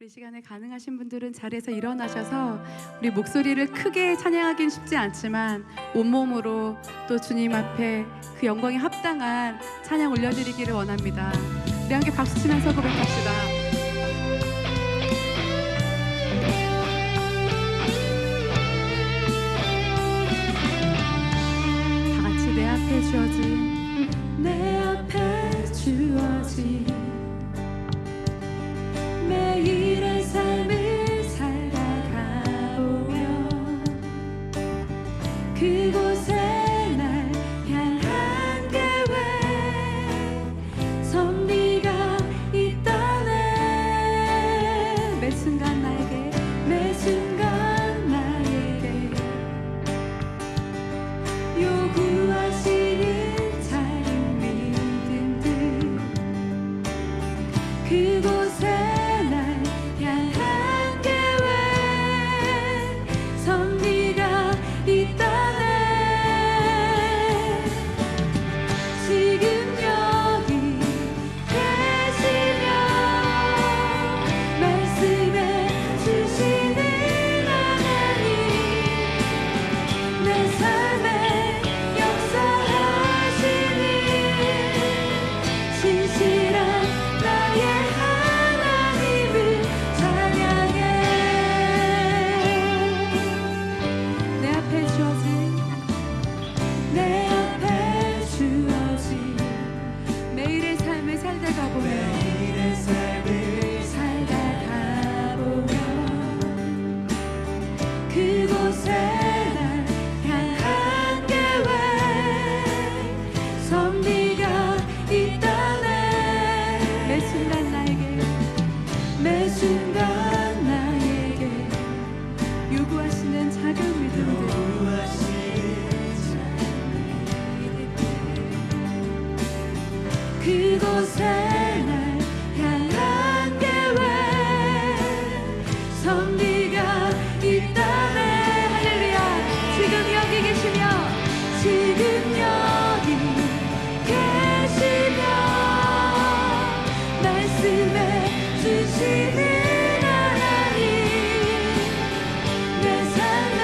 우리 시간에 가능하신 분들은 자리에서 일어나셔서 우리 목소리를 크게 찬양하긴 쉽지 않지만 온몸으로 또 주님 앞에 그 영광에 합당한 찬양 올려드리기를 원합니다. 우리 함께 박수 치면서 고백합시다. 다 같이 내 앞에 주어진 매일의 삶을 살다가 보면 그곳에 날 향한 계획 섭리가 있다네. 매 순간 나에게 요구하시는 작은 믿음들 그곳에 그곳에 날 향한 계획 섭리가 있다네. 할렐루야. 지금 여기 계시며 말씀해 주시는 하나님 내 삶에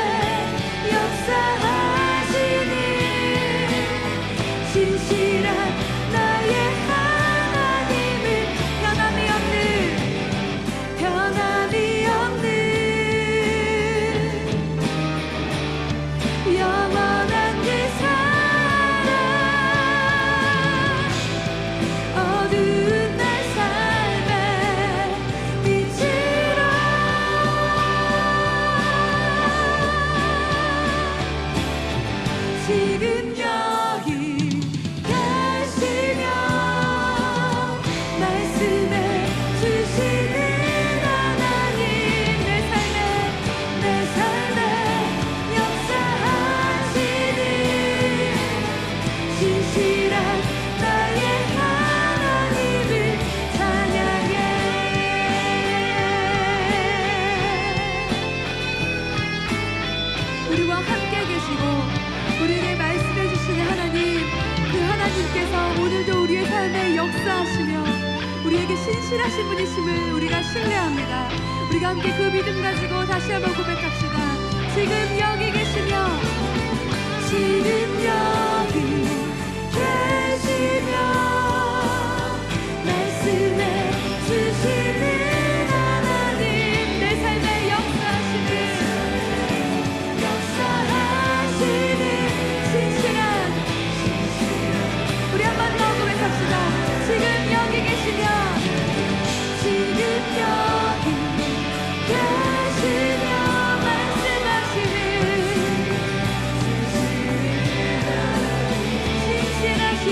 역사하시는 신실한 나의 하나님을 변함이 없는 영원한 그 사랑 어두운 날 삶의 빛으로 지금 여기 계시며 말씀해 주시는 하나님 내 삶에 역사하시는 신실한 나의 하나님을 찬양해. 우리와 함께 계시고 우리에게 말씀해 주시는 하나님, 그 하나님께서 오늘도 우리의 삶에 역사하시며 우리에게 신실하신 분이심을 우리가 신뢰합니다. 우리가 함께 그 믿음 가지고 다시 한번 고백합시다. 지금 여기 계시며 말씀해 주시는 하나님 내 삶에 역사하시는 신실한 우리 한 번 더 고백합시다. 지금 여기 계시며 말씀하시는 신실하신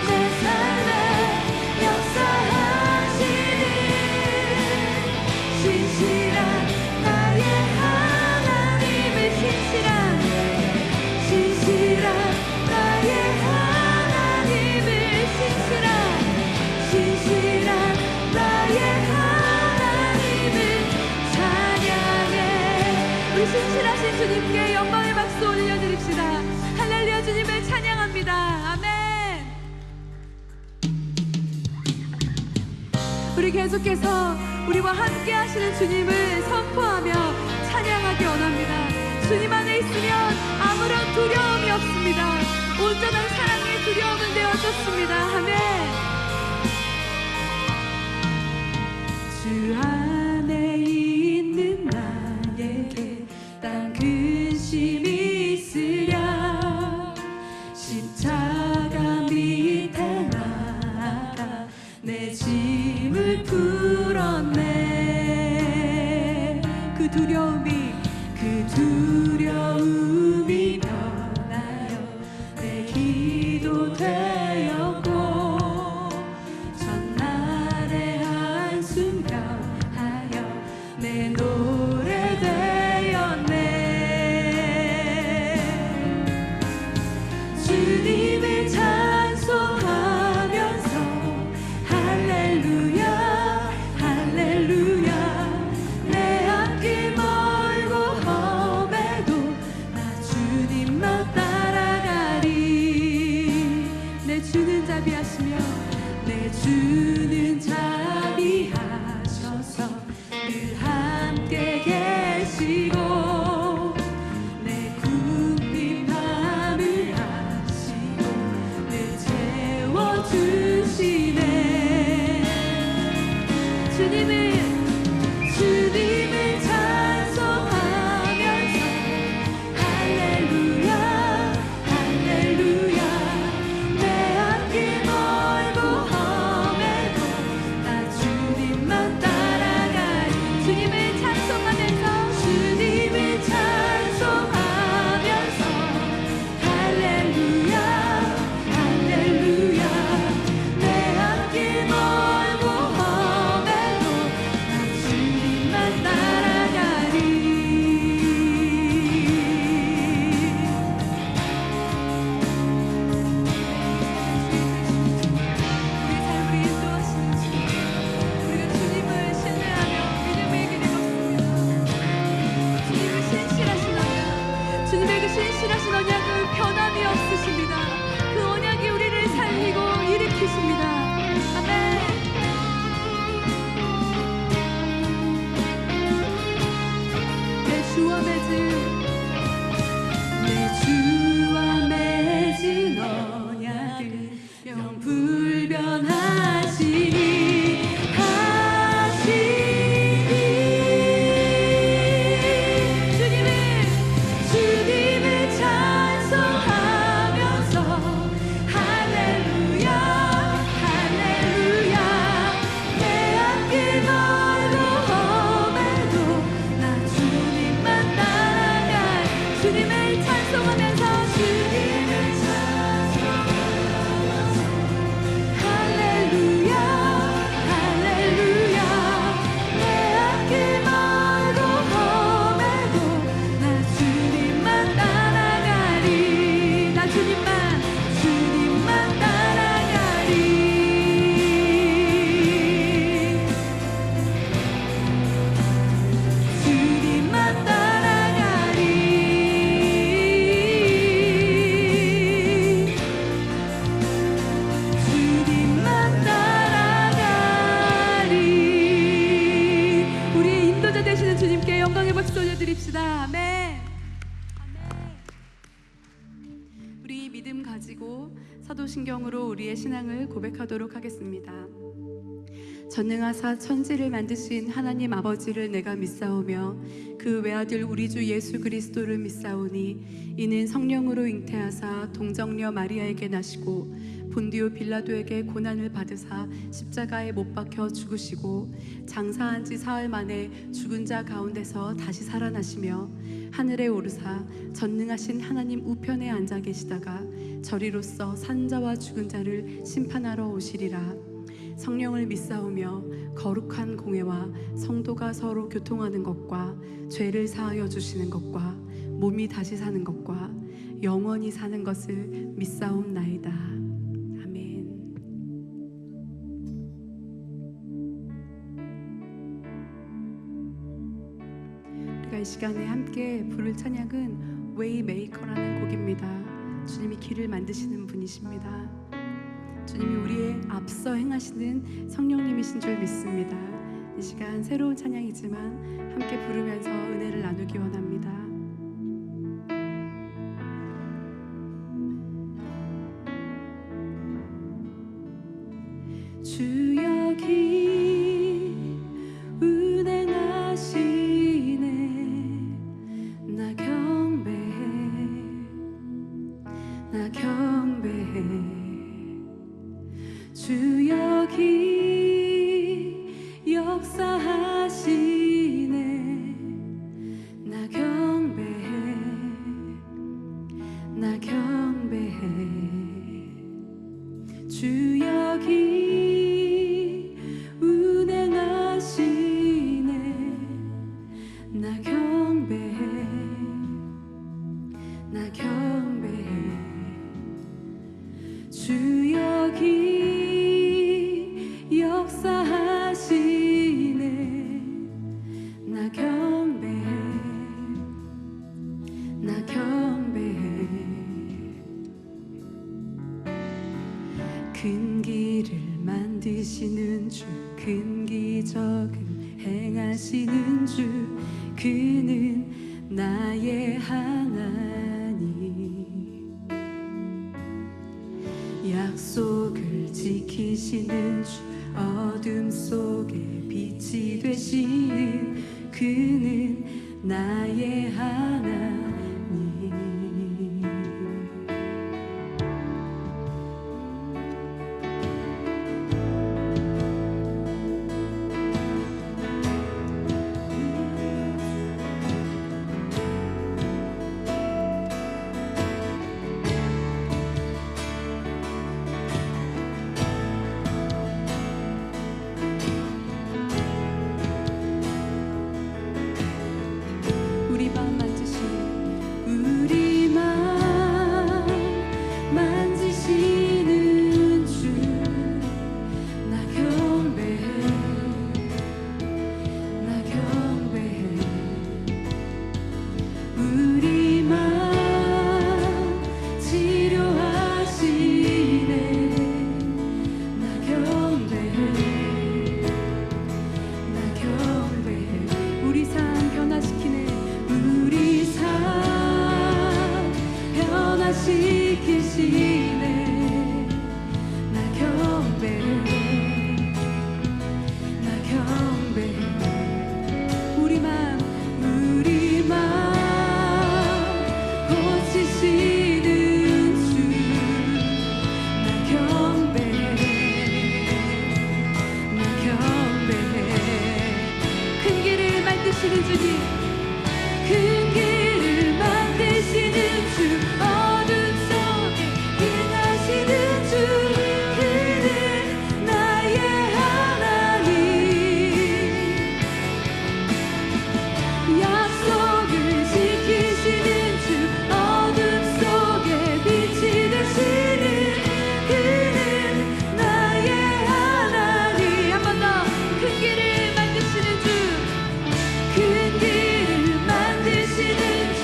내 삶에 역사하시는 신실한 나의 하나님을 신실한 나의 하나님을 신실한 나의 하나님을 찬양해. 우리 신실하신 주님께 영광의 박수 올려드립시다. 할렐루야. 주님을 찬양합니다. 아멘. 우리 계속해서 우리와 함께 하시는 주님을 선포하며 찬양하기 원합니다. 주님 안에 있으면 아무런 두려움이 없습니다. 온전한 사랑의 두려움은 내어줬습니다. 아멘. 주 안에 있는 나에게 딴 근심이 있으랴. 십자가 밑에 나가 내 짐을 풀었네. 그 두려움이 변하여 내 기도 되었고, 전날의 한숨 변하여 내 노래 되었네. 주님을 찬송하면서 할렐루야 할렐루야. 내 앞길 멀고 험해도 나 주님만 따라가리. 내 주는 자비하시며 내 주는 자비하셔서 늘 함께 계시고, 내 굽힌 밤을 하시고 늘 채워주시네. 주님을 찬송하면서 할렐루야 할렐루야. 내 앞길 멀고 험해도 나 주님만 따라가리. 주님을 찬송하면서 할렐루야 할렐루야. 내 앞길 멀고 험해도 나 주님만 따라가리. 우리 삶을 인도하시는 주님, 우리가 주님을 신뢰하며 믿음의 길을 걷습니다. 주님의 신실하신 언약, 주님의 그 신실하신 언약은 변함이 없으십니다. 그 언약이 우리를 살리고 일으키십니다. 아멘. 내 주와 맺은 언약은 영불변하시니 주님을 찬송하면서 할렐루야 할렐루야. 내 앞길 멀고 험해도 나 주님만 따라가리. 주님을 찬송하면서 할렐루야 할렐루야. 내 앞길 멀고 험해도 나 주님만 따라가리. 나 주님만 따라가리. 주님만 따라가리. 주님만 따라가리. 우리의 인도자 되시는 주님께 영광의 박수 올려드립시다. 아멘. 우리 믿음 가지고 사도신경으로 우리의 신앙을 고백하도록 하겠습니다. 전능하사 천지를 만드신 하나님 아버지를 내가 믿사오며 그 외아들 우리 주 예수 그리스도를 믿사오니 이는 성령으로 잉태하사 동정녀 마리아에게 나시고 본디오 빌라도에게 고난을 받으사 십자가에 못 박혀 죽으시고 장사한 지 사흘 만에 죽은 자 가운데서 다시 살아나시며 하늘에 오르사 전능하신 하나님 우편에 앉아 계시다가 저리로서 산 자와 죽은 자를 심판하러 오시리라. 성령을 믿사오며 거룩한 공회와 성도가 서로 교통하는 것과 죄를 사하여 주시는 것과 몸이 다시 사는 것과 영원히 사는 것을 믿사옵나이다. 아멘. 우리가 이 시간에 함께 부를 찬양은 웨이메이커라는 곡입니다. 주님이 길을 만드시는 분이십니다. 주님이 우리의 앞서 행하시는 성령님이신 줄 믿습니다. 이 시간 새로운 찬양이지만 함께 부르면서 은혜를 나누기 원합니다. 주 여기 운행하시네. 나 경배해, 나 경배해. 주 여기 역사하시네. 나 경배해, 나 경배해. 주 여기 운행하시네. 나 경배해, 나 경배해. 주 여기 역사하시네. 나 경배해, 나 경배해. 큰 길을 만드시는 주, 큰 기적을 행하시는 주, 그는 나의 하나님. 약속을 지키시는 주, 어둠 속에 빛이 되시는 그는 나의 하나님. 우리 맘 만지시는, 우리 맘 만지시는 주, 나 경배해, 나 경배해. 우리 맘 치료하시네. 나 경배해, 나 경배해. 우리 삶 변화시키네. 우리 삶 변화시키시네. 나 경배해, 나 경배해. 우리 맘 고치시는 주, 나 경배해, 나 경배해. 큰 길을 만드시는 주님, 큰 길을 만드시는 주, 어둠 속에 빛나시는 주, 그는 나의 하나님. 약속을 지키시는 주, 어둠 속에 빛이 되시는 그는 나의 하나님. 한 번 더. 큰 길을 만드시는 주, 큰 길을 만드시는 주,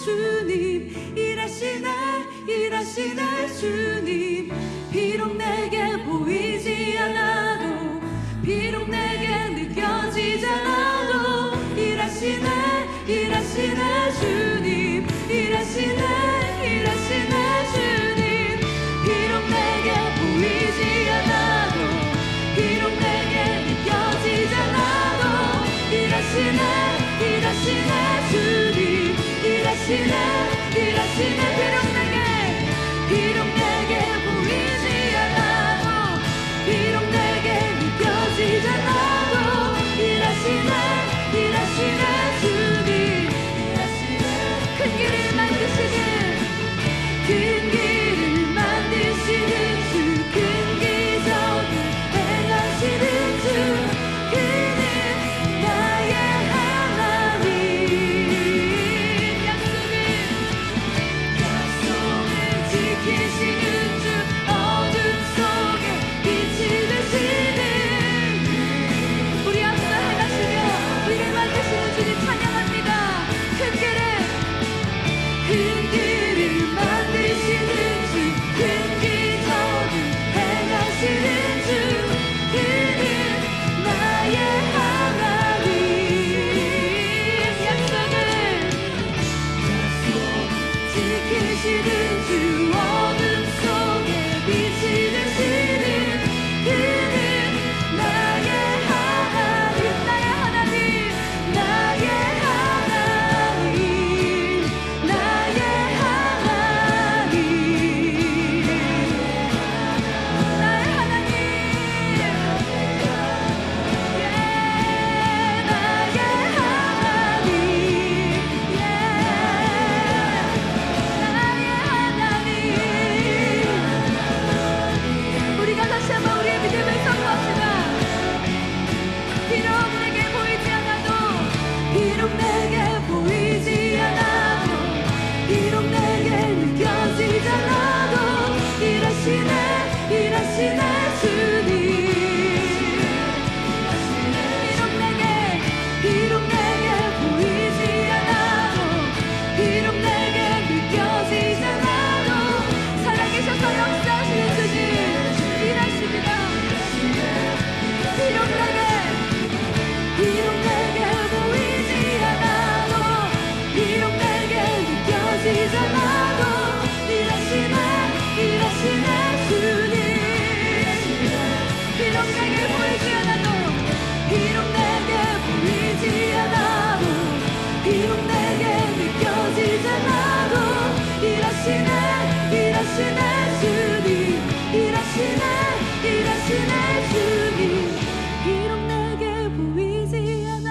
주님 일하시네 일하시네 주님 비록 내게 보이지 않아도 비록 내게 느껴지지 않아도 일하시네 일하시네 주님 일하시네 일하시네 주님 비록 내게 보이지 않아도 비록 내게 느껴지지 않아도 일하시네 일하시네 주님 일하시네 일하시네 비록 내게 보이지 않아도 비록 내게 느껴지지 않아도 일하시네 일하시네 주님 일하시네 큰 길을 만드시는 큰 길을 만드시는 주 큰 기적을 행하시는 주 그는 나의 하나님 약속을 지키시는 주 어둠 속에 빛이 되시는 우리 앞서 행하시며 길을 만드시는 주님 찬양합니다. 큰 길을 만드시는 주 큰 기적을 행하시는 주 그는 나의 하나님 약속을 지키시는 주 어둠 속에 빛이 되시는 그는 나의 하나님 나의 하나님 나의 하나님 나의 하나님 나의 하나님 우리가 다시 한번 우리의 믿음을 선포합시다. 비록 내게 보이지 않아도 비록 내게 보이지 않아도 비록 내게 느껴지지 않아도 일하시네 일하시네 주님 비록 내게 보이지 않아도 비록 내게 느껴지지 않아도 살아계셔서 역사하시는 주님 일하십니다. 비록 내게 보이지 않아도 비록 내게 느껴지지 않아도 일하시네 일하시네 주님 비록 내게 보이지 않아도 비록 내게 보이지 않아도 비록 내게 느껴지지 않아도 일하시네 일하시네 주님 일하시네 일하시네 주님 비록 내게 보이지 않아도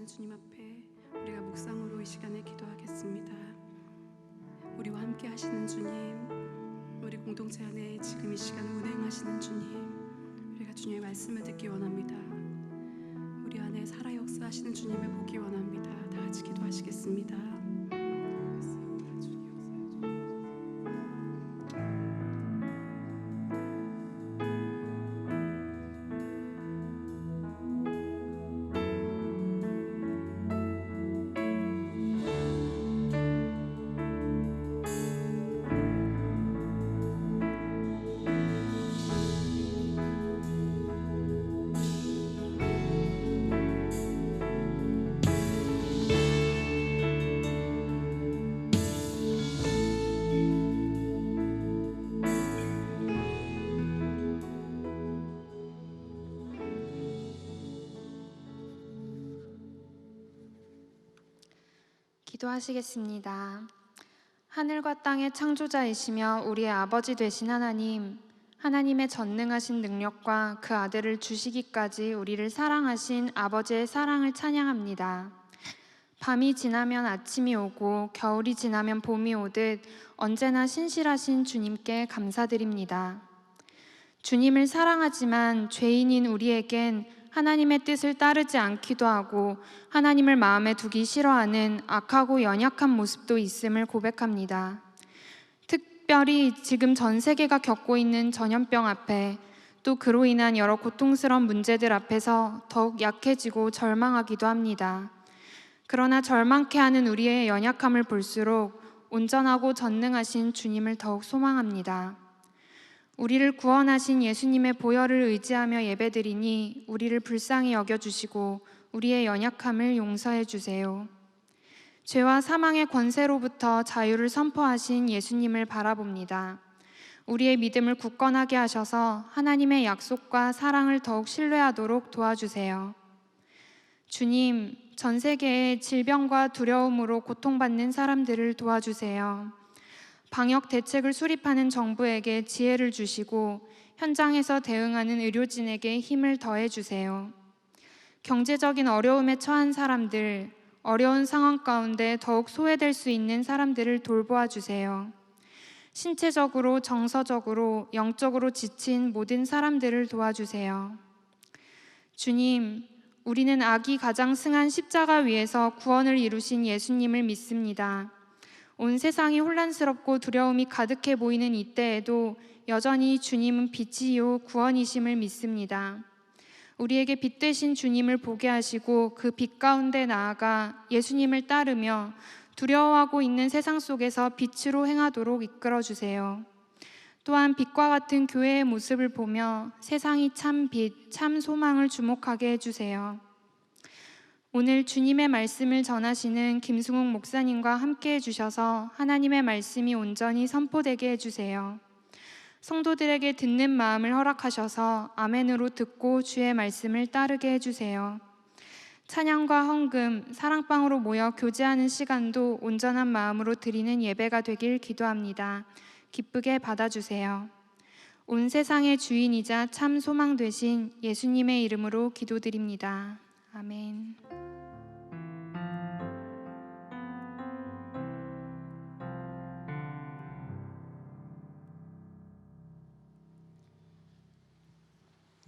하시는 주님 앞에 우리가 묵상으로 이 시간에 기도하겠습니다. 우리와 함께 하시는 주님, 우리 공동체 안에 지금 이 시간 운행하시는 주님, 우리가 주님의 말씀을 듣기 원합니다. 우리 안에 살아 역사하시는 주님을 보기 원합니다. 다 같이 기도하시겠습니다. 기도하시겠습니다. 하늘과 땅의 창조자이시며 우리의 아버지 되신 하나님, 하나님의 전능하신 능력과 그 아들을 주시기까지 우리를 사랑하신 아버지의 사랑을 찬양합니다. 밤이 지나면 아침이 오고 겨울이 지나면 봄이 오듯 언제나 신실하신 주님께 감사드립니다. 주님을 사랑하지만 죄인인 우리에겐 하나님의 뜻을 따르지 않기도 하고 하나님을 마음에 두기 싫어하는 악하고 연약한 모습도 있음을 고백합니다. 특별히 지금 전 세계가 겪고 있는 전염병 앞에, 또 그로 인한 여러 고통스러운 문제들 앞에서 더욱 약해지고 절망하기도 합니다. 그러나 절망케 하는 우리의 연약함을 볼수록 온전하고 전능하신 주님을 더욱 소망합니다. 우리를 구원하신 예수님의 보혈을 의지하며 예배드리니 우리를 불쌍히 여겨주시고 우리의 연약함을 용서해 주세요. 죄와 사망의 권세로부터 자유를 선포하신 예수님을 바라봅니다. 우리의 믿음을 굳건하게 하셔서 하나님의 약속과 사랑을 더욱 신뢰하도록 도와주세요. 주님, 전 세계에 질병과 두려움으로 고통받는 사람들을 도와주세요. 방역 대책을 수립하는 정부에게 지혜를 주시고 현장에서 대응하는 의료진에게 힘을 더해 주세요. 경제적인 어려움에 처한 사람들, 어려운 상황 가운데 더욱 소외될 수 있는 사람들을 돌보아 주세요. 신체적으로, 정서적으로, 영적으로 지친 모든 사람들을 도와주세요. 주님, 우리는 악이 가장 승한 십자가 위에서 구원을 이루신 예수님을 믿습니다. 온 세상이 혼란스럽고 두려움이 가득해 보이는 이때에도 여전히 주님은 빛이요 구원이심을 믿습니다. 우리에게 빛 되신 주님을 보게 하시고 그 빛 가운데 나아가 예수님을 따르며 두려워하고 있는 세상 속에서 빛으로 행하도록 이끌어 주세요. 또한 빛과 같은 교회의 모습을 보며 세상이 참 빛, 참 소망을 주목하게 해주세요. 오늘 주님의 말씀을 전하시는 김승욱 목사님과 함께 해주셔서 하나님의 말씀이 온전히 선포되게 해주세요. 성도들에게 듣는 마음을 허락하셔서 아멘으로 듣고 주의 말씀을 따르게 해주세요. 찬양과 헌금, 사랑방으로 모여 교제하는 시간도 온전한 마음으로 드리는 예배가 되길 기도합니다. 기쁘게 받아주세요. 온 세상의 주인이자 참 소망 되신 예수님의 이름으로 기도드립니다. 아멘.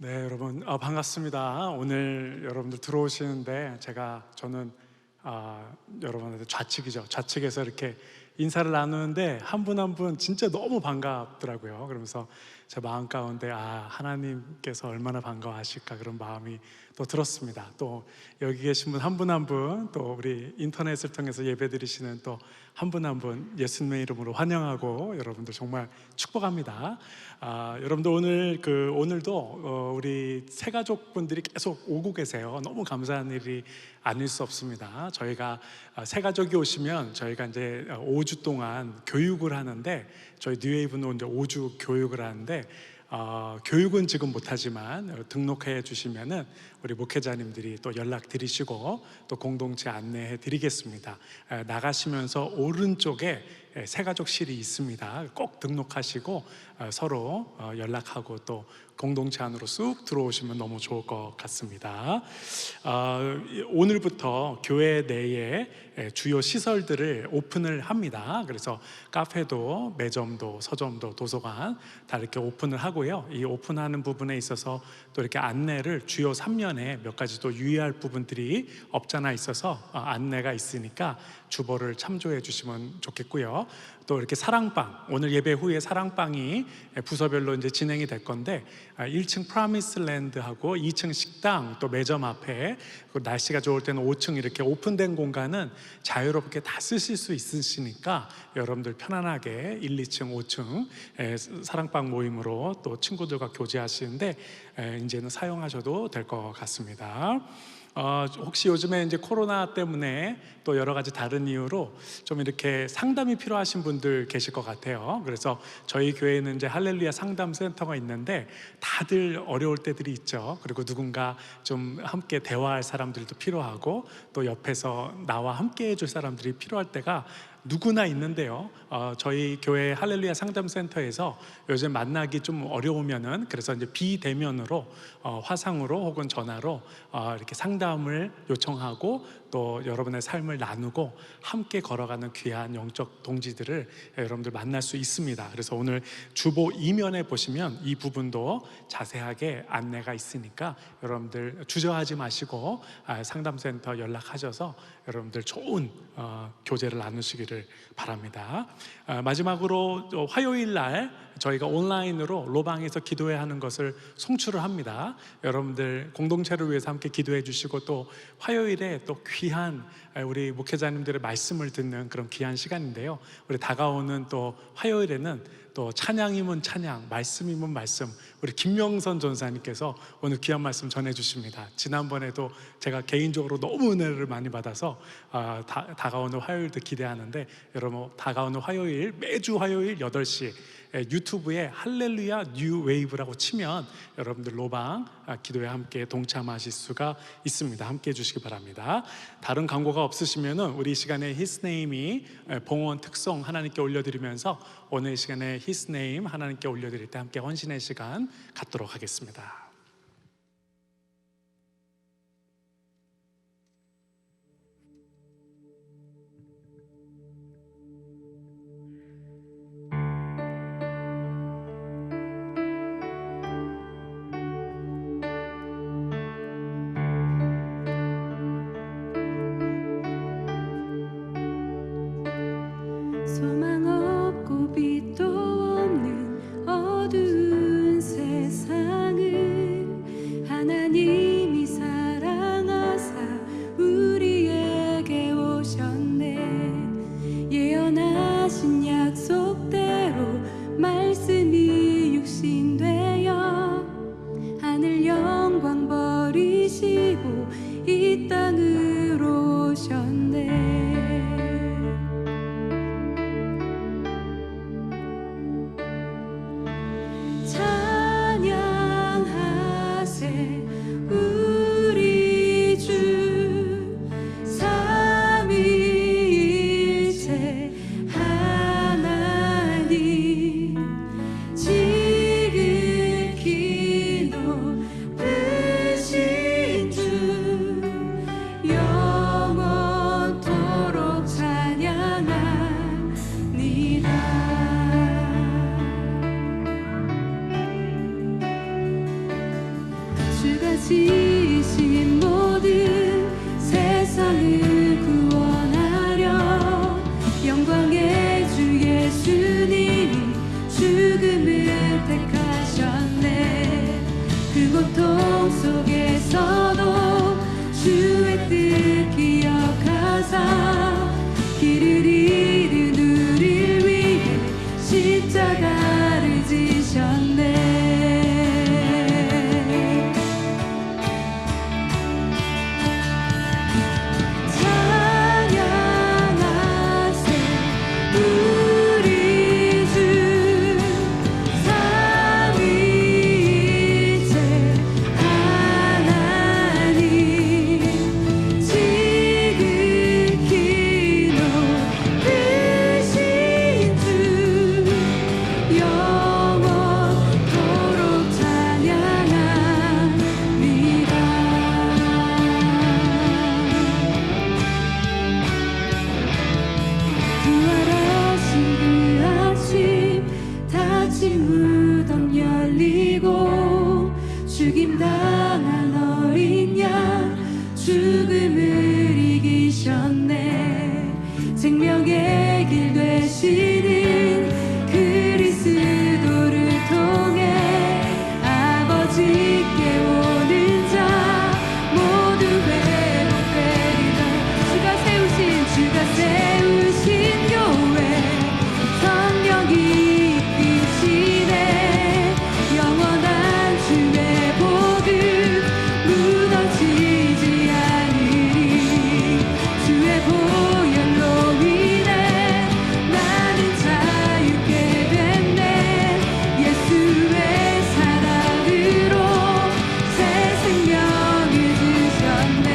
네, 여러분 반갑습니다. 오늘 여러분들 들어오시는데 저는 여러분한테 좌측이죠. 좌측에서 이렇게 인사를 나누는데 한 분 한 분 진짜 너무 반갑더라고요. 그러면서 제 마음 가운데 하나님께서 얼마나 반가워하실까 그런 마음이 또 들었습니다. 또 여기 계신 분 한 분 한 분, 또 우리 인터넷을 통해서 예배드리시는 또 한 분 한 분 예수님의 이름으로 환영하고 여러분들 정말 축복합니다. 여러분들 오늘도 우리 새가족분들이 계속 오고 계세요. 너무 감사한 일이 아닐 수 없습니다. 저희가 새가족이 오시면 저희가 이제 5주 동안 교육을 하는데, 저희 뉴웨이브는 이제 5주 교육을 하는데 교육은 지금 못하지만 등록해 주시면은 우리 목회자님들이 또 연락 드리시고 또 공동체 안내해 드리겠습니다. 나가시면서 오른쪽에 새가족실이 있습니다. 꼭 등록하시고 서로 연락하고 또 공동체 안으로 쑥 들어오시면 너무 좋을 것 같습니다. 오늘부터 교회 내에 주요 시설들을 오픈을 합니다. 그래서 카페도 매점도 서점도 도서관 다 이렇게 오픈을 하고요. 이 오픈하는 부분에 있어서 또 이렇게 안내를 주요 3년에 몇 가지 또 유의할 부분들이 없잖아 있어서 안내가 있으니까 주보를 참조해 주시면 좋겠고요. 또 이렇게 사랑방, 오늘 예배 후에 사랑방이 부서별로 이제 진행이 될 건데 1층 프라미스랜드하고 2층 식당 또 매점 앞에 날씨가 좋을 때는 5층 이렇게 오픈된 공간은 자유롭게 다 쓰실 수 있으시니까 여러분들 편안하게 1, 2층, 5층 사랑방 모임으로 또 친구들과 교제하시는데 이제는 사용하셔도 될 것 같습니다. 혹시 요즘에 이제 코로나 때문에 또 여러 가지 다른 이유로 좀 이렇게 상담이 필요하신 분들 계실 것 같아요. 그래서 저희 교회는 이제 할렐루야 상담 센터가 있는데 다들 어려울 때들이 있죠. 그리고 누군가 좀 함께 대화할 사람들도 필요하고 또 옆에서 나와 함께 해줄 사람들이 필요할 때가 누구나 있는데요. 저희 교회 할렐루야 상담센터에서 요즘 만나기 좀 어려우면은 그래서 이제 비대면으로 화상으로 혹은 전화로 이렇게 상담을 요청하고 또 여러분의 삶을 나누고 함께 걸어가는 귀한 영적 동지들을 여러분들 만날 수 있습니다. 그래서 오늘 주보 2면에 보시면 이 부분도 자세하게 안내가 있으니까 여러분들 주저하지 마시고 상담센터 연락하셔서 여러분들 좋은 교제를 나누시기를 바랍니다. 마지막으로 화요일 날 저희가 온라인으로 로방에서 기도회 하는 것을 송출을 합니다. 여러분들 공동체를 위해서 함께 기도해 주시고 또 화요일에 또 귀한 우리 목회자님들의 말씀을 듣는 그런 귀한 시간인데요. 우리 다가오는 또 화요일에는 또 찬양이면 찬양, 말씀이면 말씀, 우리 김명선 전사님께서 오늘 귀한 말씀 전해주십니다. 지난번에도 제가 개인적으로 너무 은혜를 많이 받아서 다가오는 화요일도 기대하는데 여러분 다가오는 화요일 매주 화요일 8시 유튜브에 할렐루야 뉴 웨이브라고 치면 여러분들 로방 기도에 함께 동참하실 수가 있습니다. 함께 해주시기 바랍니다. 다른 광고가 없으시면은 우리 이 시간에 His Name이 봉헌 특송 하나님께 올려드리면서 오늘 이 시간에 His Name 하나님께 올려드릴 때 함께 헌신의 시간 갖도록 하겠습니다. 소망 없고 빛도 없는 어두운 세상을 하나님이 사랑하사 우리에게 오셨네. 예언하신 약속대로 말씀이 육신되어 하늘 영광 버리시고 이 땅으로 오셨네. 생명의 길 되시는 그리스도를 통해 아버지께 오는 자 모두 회복되리라. 주가 세우신 교회 성령이 이끄시네. 영원한 주의 복음 무너지지 않으리. 주의 보혈로 인해 나는 자유케 됐네. 예수의 사랑으로 새 생명을 주셨네.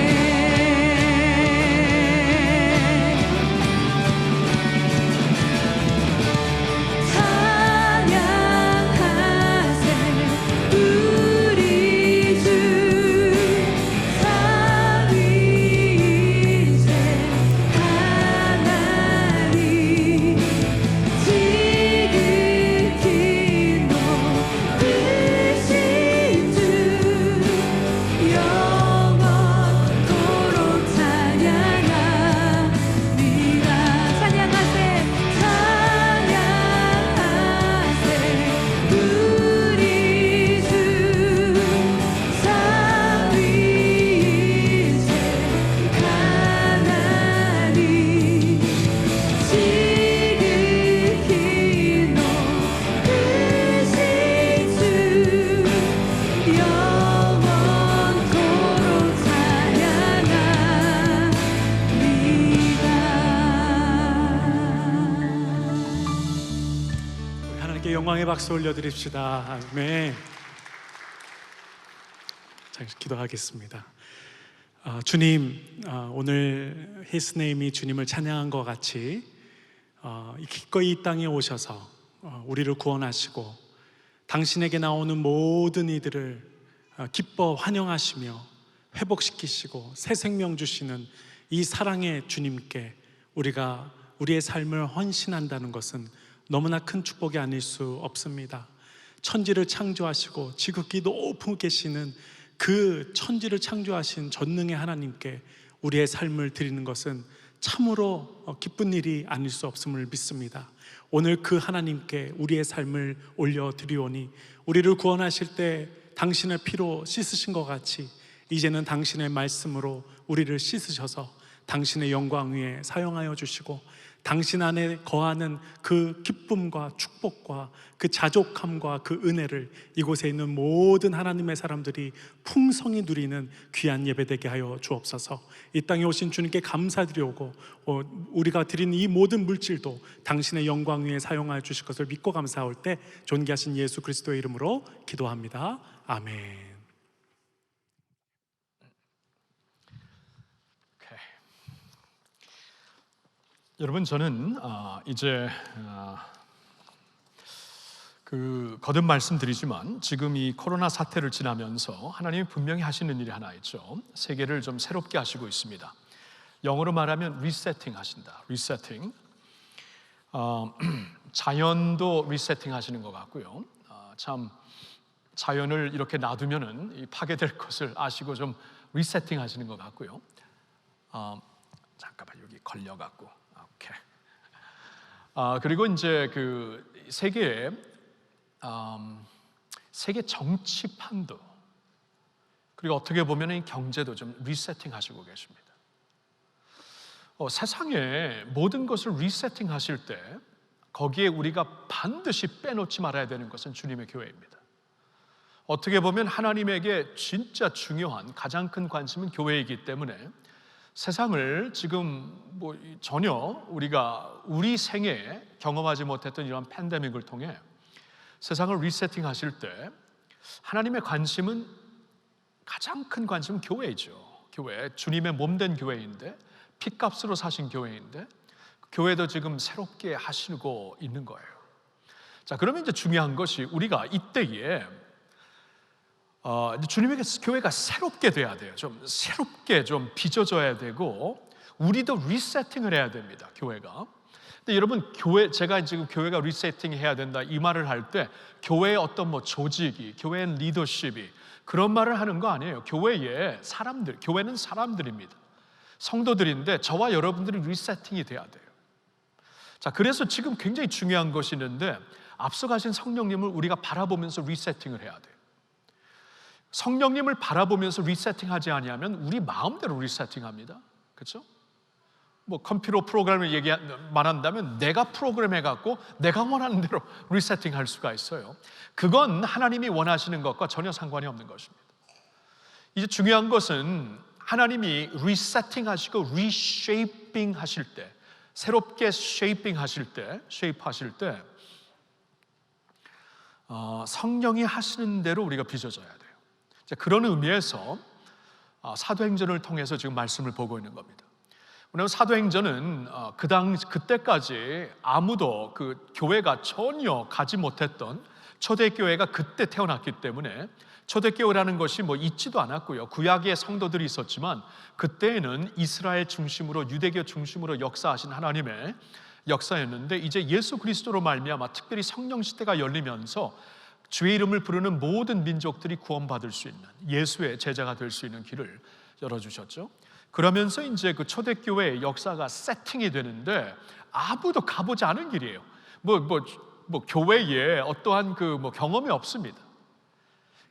영광의 박수 올려드립시다. 아멘. 자, 기도하겠습니다. 주님, 오늘 히스네임이 주님을 찬양한 것 같이 기꺼이 이 땅에 오셔서 우리를 구원하시고 당신에게 나오는 모든 이들을 기뻐 환영하시며 회복시키시고 새 생명 주시는 이 사랑의 주님께 우리가 우리의 삶을 헌신한다는 것은 너무나 큰 축복이 아닐 수 없습니다. 천지를 창조하시고 지극히 높은 계시는 그 천지를 창조하신 전능의 하나님께 우리의 삶을 드리는 것은 참으로 기쁜 일이 아닐 수 없음을 믿습니다. 오늘 그 하나님께 우리의 삶을 올려드리오니 우리를 구원하실 때 당신의 피로 씻으신 것 같이 이제는 당신의 말씀으로 우리를 씻으셔서 당신의 영광 위에 사용하여 주시고 당신 안에 거하는 그 기쁨과 축복과 그 자족함과 그 은혜를 이곳에 있는 모든 하나님의 사람들이 풍성히 누리는 귀한 예배되게 하여 주옵소서. 이 땅에 오신 주님께 감사드리오고 우리가 드린 이 모든 물질도 당신의 영광 위에 사용하여 주실 것을 믿고 감사할 때 존귀하신 예수 그리스도의 이름으로 기도합니다. 아멘. 여러분, 저는 이제 거듭 말씀드리지만 지금 이 코로나 사태를 지나면서 하나님이 분명히 하시는 일이 하나 있죠. 세계를 좀 새롭게 하시고 있습니다. 영어로 말하면 리세팅 하신다. 리세팅. 자연도 리세팅 하시는 것 같고요. 참 자연을 이렇게 놔두면은 파괴될 것을 아시고 좀 리세팅 하시는 것 같고요. 잠깐만, 여기 걸려갖고. 오케이. 그리고 이제 그 세계 정치판도, 그리고 어떻게 보면 이 경제도 좀 리세팅 하시고 계십니다. 세상에 모든 것을 리세팅 하실 때 거기에 우리가 반드시 빼놓지 말아야 되는 것은 주님의 교회입니다. 어떻게 보면 하나님에게 진짜 중요한 가장 큰 관심은 교회이기 때문에 세상을 지금 전혀 우리가 우리 생애에 경험하지 못했던 이런 팬데믹을 통해 세상을 리세팅 하실 때 하나님의 관심은, 가장 큰 관심은 교회이죠. 교회, 주님의 몸된 교회인데, 핏값으로 사신 교회인데 교회도 지금 새롭게 하시고 있는 거예요. 자, 그러면 이제 중요한 것이 우리가 이때에 주님에게 교회가 새롭게 돼야 돼요. 좀 새롭게 좀 빚어져야 되고 우리도 리세팅을 해야 됩니다. 교회가. 근데 여러분, 제가 지금 교회가 리세팅 해야 된다 이 말을 할 때 교회의 어떤 조직이, 교회의 리더십이 그런 말을 하는 거 아니에요. 교회의 사람들, 교회는 사람들입니다. 성도들인데 저와 여러분들이 리세팅이 돼야 돼요. 자, 그래서 지금 굉장히 중요한 것이 있는데 앞서 가신 성령님을 우리가 바라보면서 리세팅을 해야 돼요. 성령님을 바라보면서 리세팅하지 아니하면 우리 마음대로 리세팅합니다. 그렇죠? 뭐 컴퓨터 프로그램을 말한다면 내가 프로그램해갖고 내가 원하는 대로 리세팅할 수가 있어요. 그건 하나님이 원하시는 것과 전혀 상관이 없는 것입니다. 이제 중요한 것은 하나님이 리세팅하시고 리쉐이핑 하실 때, 새롭게 쉐이핑 하실 때, 쉐입하실 때 성령이 하시는 대로 우리가 빚어져야 돼요. 그런 의미에서 사도행전을 통해서 지금 말씀을 보고 있는 겁니다. 왜냐하면 사도행전은 그때까지 아무도 그 교회가 전혀 가지 못했던 초대교회가 그때 태어났기 때문에 초대교회라는 것이 뭐 있지도 않았고요. 구약의 성도들이 있었지만 그때에는 이스라엘 중심으로, 유대교 중심으로 역사하신 하나님의 역사였는데, 이제 예수 그리스도로 말미암아 특별히 성령 시대가 열리면서 주의 이름을 부르는 모든 민족들이 구원받을 수 있는, 예수의 제자가 될 수 있는 길을 열어주셨죠. 그러면서 이제 그 초대교회의 역사가 세팅이 되는데 아무도 가보지 않은 길이에요. 교회에 어떠한 경험이 없습니다.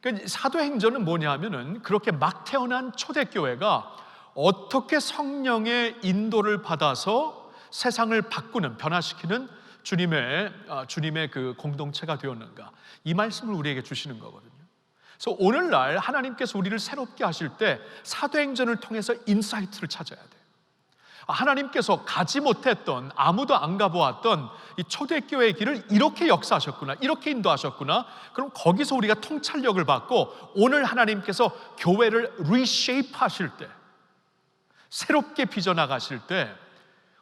그러니까 사도행전은 뭐냐면은 그렇게 막 태어난 초대교회가 어떻게 성령의 인도를 받아서 세상을 바꾸는, 변화시키는 주님의 그 공동체가 되었는가, 이 말씀을 우리에게 주시는 거거든요. 그래서 오늘날 하나님께서 우리를 새롭게 하실 때 사도행전을 통해서 인사이트를 찾아야 돼요. 하나님께서 가지 못했던, 아무도 안 가보았던 이 초대교회의 길을 이렇게 역사하셨구나, 이렇게 인도하셨구나. 그럼 거기서 우리가 통찰력을 받고 오늘 하나님께서 교회를 리쉐이프 하실 때, 새롭게 빚어나가실 때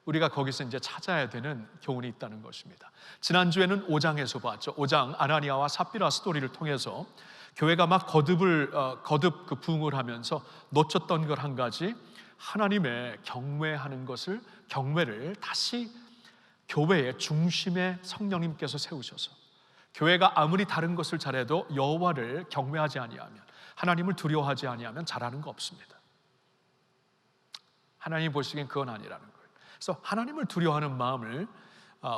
우리가 거기서 이제 찾아야 되는 교훈이 있다는 것입니다. 지난주에는 5장에서 봤죠. 5장 아나니아와 삽비라 스토리를 통해서 교회가 막 거듭 부흥을 하면서 놓쳤던 걸 한 가지, 하나님의 경외를 다시 교회의 중심에 성령님께서 세우셔서 교회가 아무리 다른 것을 잘해도 여호와를 경외하지 아니하면, 하나님을 두려워하지 아니하면 잘하는 거 없습니다. 하나님이 보시기엔 그건 아니라는 거예요. 그래서 하나님을 두려워하는 마음을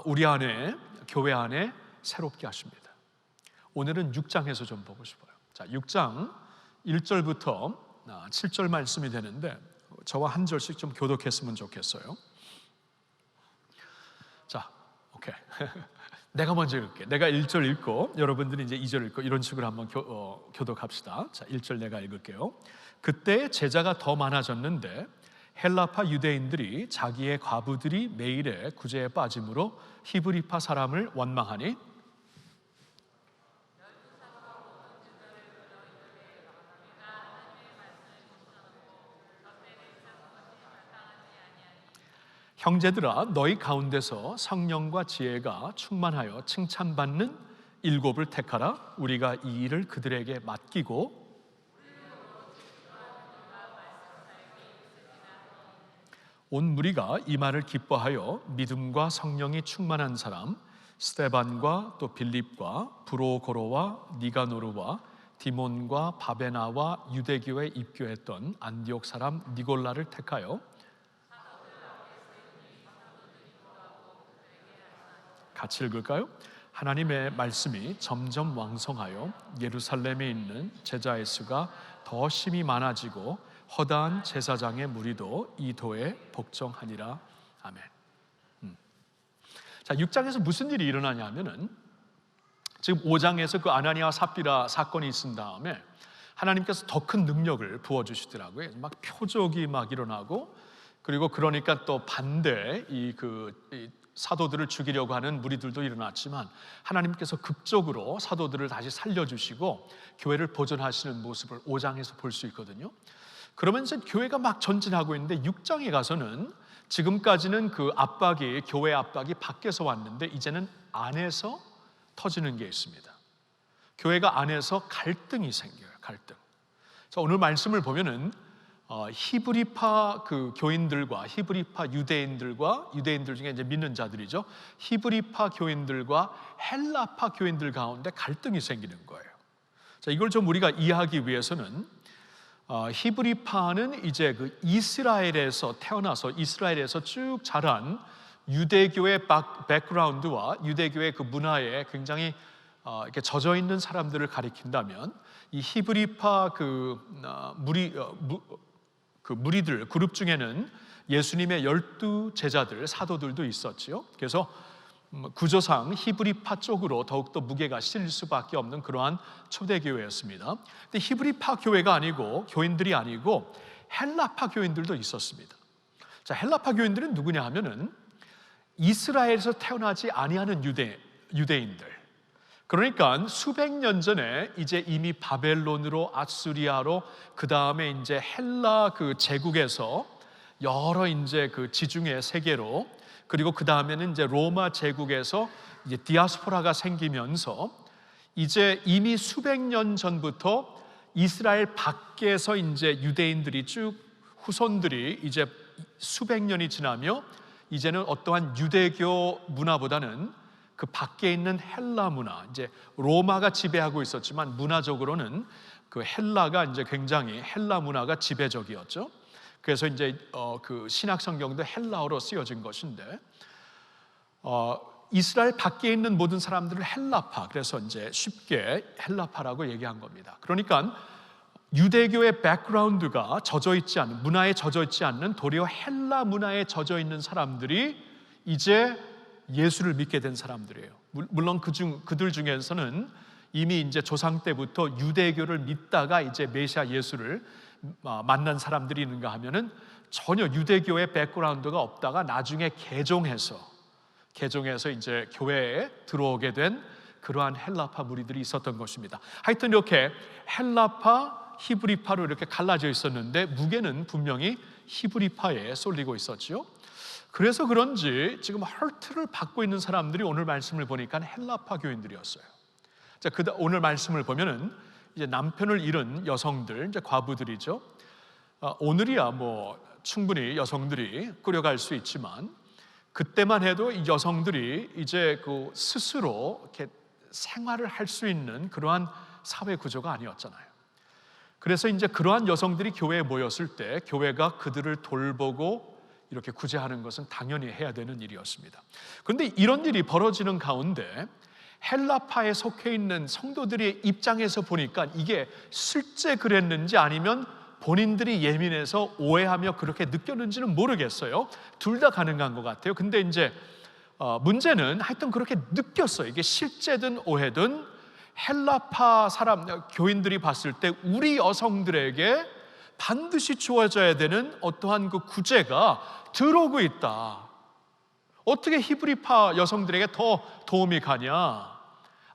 우리 안에, 교회 안에 새롭게 하십니다. 오늘은 6장에서 좀 보고 싶어요. 자, 6장 1절부터 7절 말씀이 되는데 저와 한 절씩 좀 교독했으면 좋겠어요. 자, 오케이. 내가 먼저 읽을게. 내가 1절 읽고 여러분들이 이제 2절 읽고 이런 식으로 한번 교독합시다. 자, 1절 내가 읽을게요. 그때 제자가 더 많아졌는데 헬라파 유대인들이 자기의 과부들이 매일의 구제에 빠짐으로 히브리파 사람을 원망하니 형제들아, 너희 가운데서 성령과 지혜가 충만하여 칭찬받는 7을 택하라. 우리가 이 일을 그들에게 맡기고 온 무리가 이 말을 기뻐하여 믿음과 성령이 충만한 사람 스데반과 또 빌립과 브로고로와 니가노르와 디몬과 바베나와 유대교에 입교했던 안디옥 사람 니골라를 택하여 같이 읽을까요? 하나님의 말씀이 점점 왕성하여 예루살렘에 있는 제자의 수가 더 심히 많아지고 허다한 제사장의 무리도 이 도에 복종하니라. 아멘. 자, 6장에서 무슨 일이 일어나냐면은 지금 5장에서 그 아나니아와 삽비라 사건이 있은 다음에 하나님께서 더 큰 능력을 부어주시더라고요. 막 표적이 막 일어나고, 그리고 그러니까 또 반대 이 사도들을 죽이려고 하는 무리들도 일어났지만 하나님께서 극적으로 사도들을 다시 살려주시고 교회를 보존하시는 모습을 5장에서 볼 수 있거든요. 그러면서 교회가 막 전진하고 있는데 6장에 가서는 지금까지는 그 압박이, 교회 압박이 밖에서 왔는데 이제는 안에서 터지는 게 있습니다. 교회가 안에서 갈등이 생겨요. 갈등. 자, 오늘 말씀을 보면은 히브리파 교인들과 히브리파 유대인들과, 유대인들 중에 이제 믿는 자들이죠. 히브리파 교인들과 헬라파 교인들 가운데 갈등이 생기는 거예요. 자, 이걸 좀 우리가 이해하기 위해서는 히브리파는 이제 그 이스라엘에서 태어나서 이스라엘에서 쭉 자란 유대교의 백그라운드와 유대교의 그 문화에 굉장히 이렇게 젖어 있는 사람들을 가리킨다면 이 히브리파 무리들 그룹 중에는 예수님의 12 제자들 사도들도 있었지요. 그래서 구조상 히브리파 쪽으로 더욱더 무게가 실릴 수밖에 없는 그러한 초대교회였습니다. 근데 히브리파 교회가 아니고 교인들이 아니고 헬라파 교인들도 있었습니다. 자, 헬라파 교인들은 누구냐 하면은 이스라엘에서 태어나지 아니하는 유대인들. 그러니까 수백 년 전에 이제 이미 바벨론으로 아수리아로 그 다음에 이제 헬라 그 제국에서 여러 이제 그 지중해 세계로 그리고 그 다음에는 이제 로마 제국에서 이제 디아스포라가 생기면서 이제 이미 수백 년 전부터 이스라엘 밖에서 이제 유대인들이 쭉 후손들이 이제 수백 년이 지나며 이제는 어떠한 유대교 문화보다는 그 밖에 있는 헬라 문화, 이제 로마가 지배하고 있었지만 문화적으로는 그 헬라가 이제 굉장히 헬라 문화가 지배적이었죠. 그래서 이제 그 신약 성경도 헬라어로 쓰여진 것인데 이스라엘 밖에 있는 모든 사람들을 헬라파, 그래서 이제 쉽게 헬라파라고 얘기한 겁니다. 그러니까 유대교의 백그라운드가 젖어 있지 않은, 문화에 젖어 있지 않는 도리어 헬라 문화에 젖어 있는 사람들이 이제 예수를 믿게 된 사람들이에요. 물론 그들 중에서는 이미 이제 조상 때부터 유대교를 믿다가 이제 메시아 예수를 만난 사람들이 있는가 하면은 전혀 유대교의 백그라운드가 없다가 나중에 개종해서 이제 교회에 들어오게 된 그러한 헬라파 무리들이 있었던 것입니다. 하여튼 이렇게 헬라파, 히브리파로 이렇게 갈라져 있었는데 무게는 분명히 히브리파에 쏠리고 있었죠. 그래서 그런지 지금 헐트를 받고 있는 사람들이 오늘 말씀을 보니까 헬라파 교인들이었어요. 자, 오늘 말씀을 보면은 이제 남편을 잃은 여성들, 이제 과부들이죠. 오늘이야 뭐 충분히 여성들이 끌어갈 수 있지만 그때만 해도 이 여성들이 이제 그 스스로 이렇게 생활을 할 수 있는 그러한 사회 구조가 아니었잖아요. 그래서 이제 그러한 여성들이 교회에 모였을 때 교회가 그들을 돌보고 이렇게 구제하는 것은 당연히 해야 되는 일이었습니다. 그런데 이런 일이 벌어지는 가운데 헬라파에 속해 있는 성도들의 입장에서 보니까 이게 실제 그랬는지 아니면 본인들이 예민해서 오해하며 그렇게 느꼈는지는 모르겠어요. 둘 다 가능한 것 같아요. 근데 이제 문제는 하여튼 그렇게 느꼈어요. 이게 실제든 오해든 헬라파 교인들이 봤을 때 우리 여성들에게 반드시 주어져야 되는 어떠한 그 구제가 들어오고 있다. 어떻게 히브리파 여성들에게 더 도움이 가냐?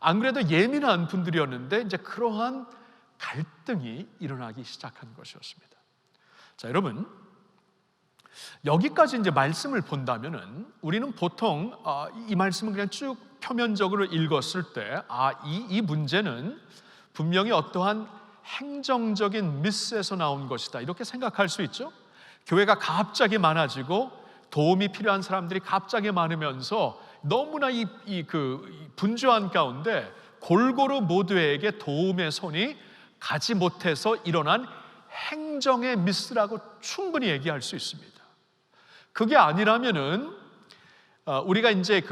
안 그래도 예민한 분들이었는데 이제 그러한 갈등이 일어나기 시작한 것이었습니다. 자, 여러분, 여기까지 이제 말씀을 본다면은 우리는 보통 이 말씀을 그냥 쭉 표면적으로 읽었을 때 이 문제는 분명히 어떠한 행정적인 미스에서 나온 것이다 이렇게 생각할 수 있죠. 교회가 갑자기 많아지고 도움이 필요한 사람들이 갑자기 많으면서 너무나 그 분주한 가운데 골고루 모두에게 도움의 손이 가지 못해서 일어난 행정의 미스라고 충분히 얘기할 수 있습니다. 그게 아니라면은 우리가 이제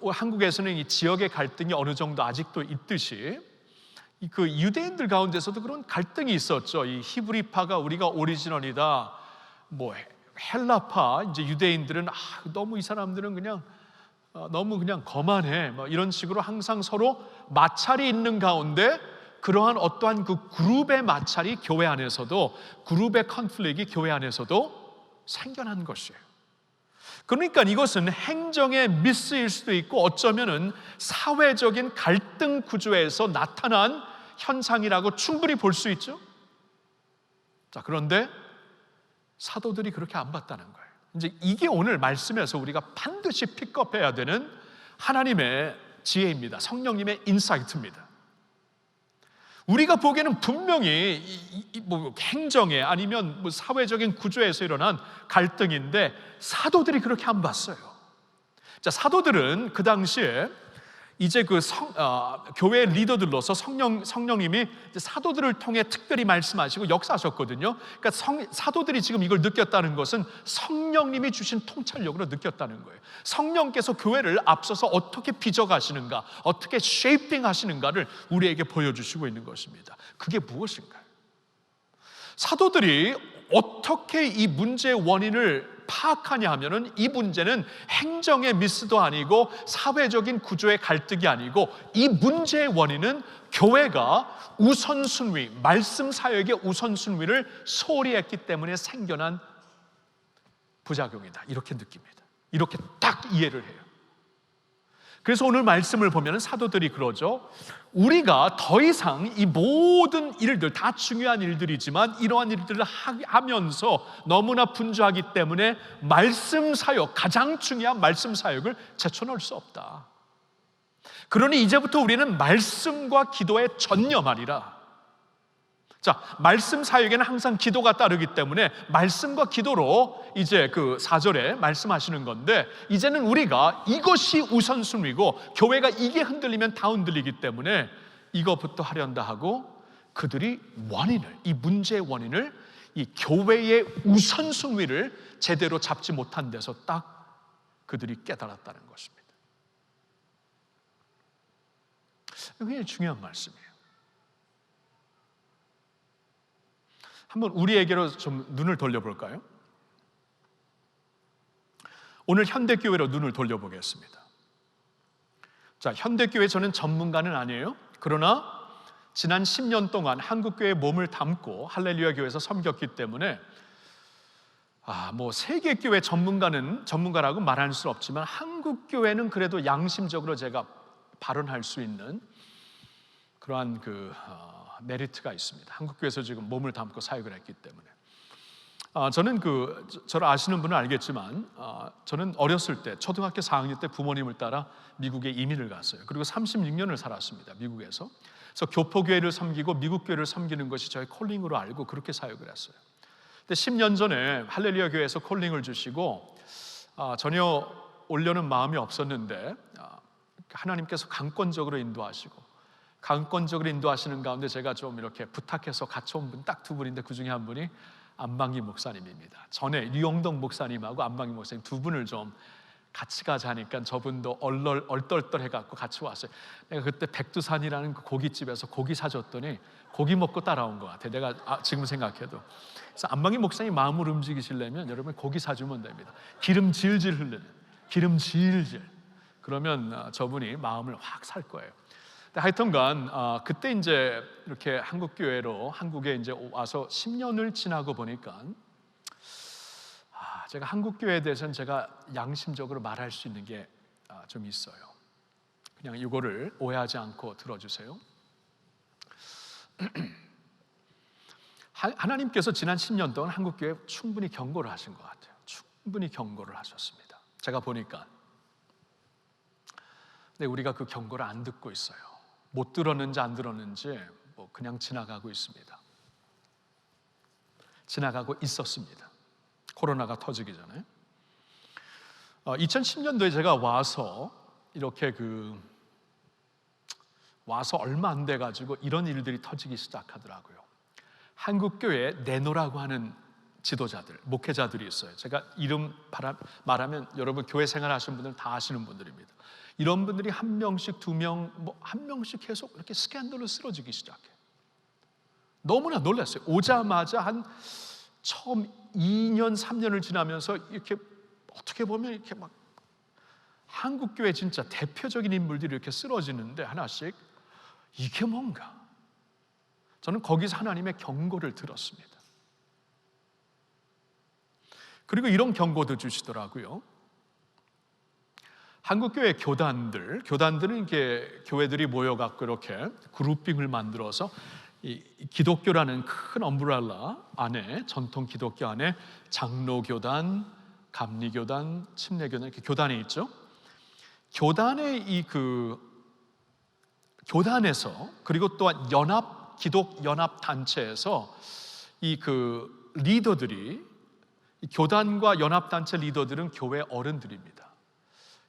한국에서는 이 지역의 갈등이 어느 정도 아직도 있듯이 그 유대인들 가운데서도 그런 갈등이 있었죠. 이 히브리파가 우리가 오리지널이다. 뭐 헬라파 이제 유대인들은 너무 이 사람들은 그냥 너무 그냥 거만해. 뭐 이런 식으로 항상 서로 마찰이 있는 가운데 그러한 어떠한 그 그룹의 마찰이 교회 안에서도 그룹의 컨플릭이 교회 안에서도 생겨난 것이에요. 그러니까 이것은 행정의 미스일 수도 있고 어쩌면은 사회적인 갈등 구조에서 나타난 현상이라고 충분히 볼 수 있죠. 자, 그런데 사도들이 그렇게 안 봤다는 거예요. 이제 이게 오늘 말씀에서 우리가 반드시 픽업해야 되는 하나님의 지혜입니다. 성령님의 인사이트입니다. 우리가 보기에는 분명히 뭐 행정에 아니면 뭐 사회적인 구조에서 일어난 갈등인데 사도들이 그렇게 안 봤어요. 자, 사도들은 그 당시에 이제 교회 리더들로서 성령님이 이제 사도들을 통해 특별히 말씀하시고 역사하셨거든요. 그러니까 사도들이 지금 이걸 느꼈다는 것은 성령님이 주신 통찰력으로 느꼈다는 거예요. 성령께서 교회를 앞서서 어떻게 빚어가시는가, 어떻게 쉐이핑 하시는가를 우리에게 보여주시고 있는 것입니다. 그게 무엇인가요? 사도들이 어떻게 이 문제의 원인을 파악하냐 하면은, 이 문제는 행정의 미스도 아니고 사회적인 구조의 갈등이 아니고, 이 문제의 원인은 교회가 우선순위, 말씀 사역의 우선순위를 소홀히 했기 때문에 생겨난 부작용이다, 이렇게 느낍니다. 이렇게 딱 이해를 해요. 그래서 오늘 말씀을 보면 사도들이 그러죠. 우리가 더 이상 이 모든 일들, 다 중요한 일들이지만 이러한 일들을 하면서 너무나 분주하기 때문에 말씀 사역, 가장 중요한 말씀 사역을 제쳐놓을 수 없다. 그러니 이제부터 우리는 말씀과 기도에 전념하리라. 자, 말씀 사역에는 항상 기도가 따르기 때문에 말씀과 기도로 이제 그 4절에 말씀하시는 건데, 이제는 우리가 이것이 우선순위고 교회가 이게 흔들리면 다 흔들리기 때문에 이것부터 하련다 하고, 그들이 원인을, 이 문제의 원인을, 이 교회의 우선순위를 제대로 잡지 못한 데서 딱 그들이 깨달았다는 것입니다. 굉장히 중요한 말씀이에요. 한번 우리에게로 좀 눈을 돌려볼까요? 오늘 현대교회로 눈을 돌려보겠습니다. 자, 현대교회, 저는 전문가는 아니에요. 그러나 지난 10년 동안 한국교회에 몸을 담고 할렐루야 교회에서 섬겼기 때문에 세계교회 전문가라고 말할 수는 없지만 한국교회는 그래도 양심적으로 제가 발언할 수 있는 그러한 메리트가 있습니다. 한국교회에서 지금 몸을 담고 사역을 했기 때문에. 저는 저를 아시는 분은 알겠지만 저는 어렸을 때, 초등학교 4학년 때 부모님을 따라 미국에 이민을 갔어요. 그리고 36년을 살았습니다, 미국에서. 그래서 교포교회를 섬기고 미국 교회를 섬기는 것이 저의 콜링으로 알고 그렇게 사역을 했어요. 근데 10년 전에 할렐루야 교회에서 콜링을 주시고 전혀 오려는 마음이 없었는데 하나님께서 강권적으로 인도하시는 가운데 제가 좀 이렇게 부탁해서 같이 온 분 딱 두 분인데, 그 중에 한 분이 안방기 목사님입니다. 전에 류영덕 목사님하고 안방기 목사님 두 분을 좀 같이 가자 하니까 저분도 얼떨떨해갖고 같이 왔어요. 내가 그때 백두산이라는 그 고깃집에서 고기 사줬더니 고기 먹고 따라온 것 같아요. 내가 지금 생각해도. 그래서 안방기 목사님 마음을 움직이시려면 여러분 고기 사주면 됩니다. 기름 질질 흐르는, 기름 질질. 그러면 저분이 마음을 확 살 거예요. 하여튼간 그때 이제 이렇게 한국에 이제 와서 10년을 지나고 보니까 제가 한국교회에 대해서는 제가 양심적으로 말할 수 있는 게 좀 있어요. 그냥 이거를 오해하지 않고 들어주세요. 하나님께서 지난 10년 동안 한국교회에 충분히 경고를 하신 것 같아요. 충분히 경고를 하셨습니다. 제가 보니까. 근데 우리가 그 경고를 안 듣고 있어요. 못 들었는지 안 들었는지 그냥 지나가고 있습니다. 지나가고 있었습니다. 코로나가 터지기 전에. 2010년도에 제가 와서 이렇게 와서 얼마 안 돼 가지고 이런 일들이 터지기 시작하더라고요. 한국교회에 내노라고 하는 지도자들, 목회자들이 있어요. 제가 이름 말하면 여러분 교회 생활하시는 분들 다 아시는 분들입니다. 이런 분들이 한 명씩, 두 명, 한 명씩 계속 이렇게 스캔들로 쓰러지기 시작해요. 너무나 놀랐어요. 오자마자 처음 2년, 3년을 지나면서 이렇게 어떻게 보면 이렇게 막 한국교회 진짜 대표적인 인물들이 이렇게 쓰러지는데 하나씩, 이게 뭔가? 저는 거기서 하나님의 경고를 들었습니다. 그리고 이런 경고도 주시더라고요. 한국교회 교단들은 이렇게 교회들이 모여갖고 이렇게 그룹핑을 만들어서 이 기독교라는 큰 엄브렐라 안에, 전통 기독교 안에 장로교단, 감리교단, 침례교단 이렇게 교단이 있죠. 교단의 교단에서, 그리고 또한 기독 연합 단체에서 리더들이, 교단과 연합 단체 리더들은 교회 어른들입니다.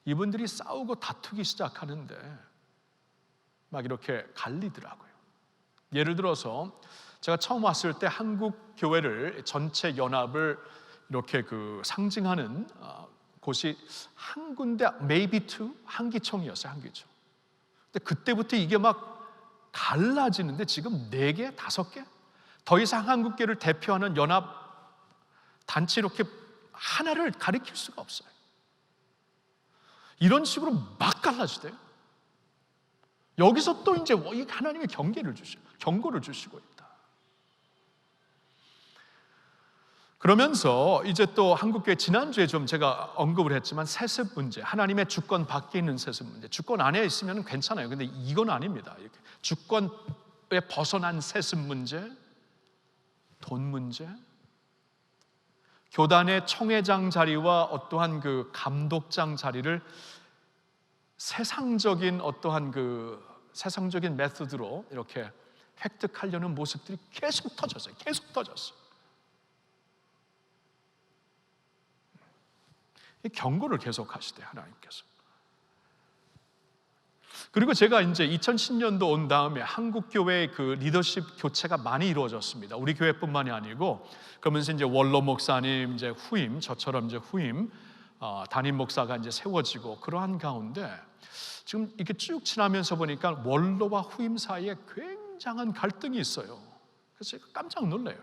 이분들이 싸우고 다투기 시작하는데 막 이렇게 갈리더라고요. 예를 들어서 제가 처음 왔을 때 한국 교회를 전체 연합을 이렇게 상징하는 곳이 한 군데, maybe two, 한기총이었어요. 한기총. 근데 그때부터 이게 막 갈라지는데 지금 4개, 5개? 더 이상 한국교회를 대표하는 연합 단체 이렇게 하나를 가리킬 수가 없어요. 이런 식으로 막 갈라지대요. 여기서 또 이제 하나님의 경고를 주시고 있다. 그러면서 이제 또 한국교회 지난주에 좀 제가 언급을 했지만 세습 문제, 하나님의 주권 밖에 있는 세습 문제, 주권 안에 있으면 괜찮아요. 근데 이건 아닙니다. 이렇게 주권에 벗어난 세습 문제, 돈 문제, 교단의 총회장 자리와 어떠한 감독장 자리를 세상적인 세상적인 메소드로 이렇게 획득하려는 모습들이 계속 터졌어요. 이 경고를 계속 하시대요, 하나님께서. 그리고 제가 이제 2010년도 온 다음에 한국 교회의 리더십 교체가 많이 이루어졌습니다. 우리 교회뿐만이 아니고, 그러면서 이제 원로 목사님, 이제 후임, 저처럼 이제 후임, 담임 목사가 이제 세워지고, 그러한 가운데 지금 이렇게 쭉 지나면서 보니까 원로와 후임 사이에 굉장한 갈등이 있어요. 그래서 제가 깜짝 놀래요.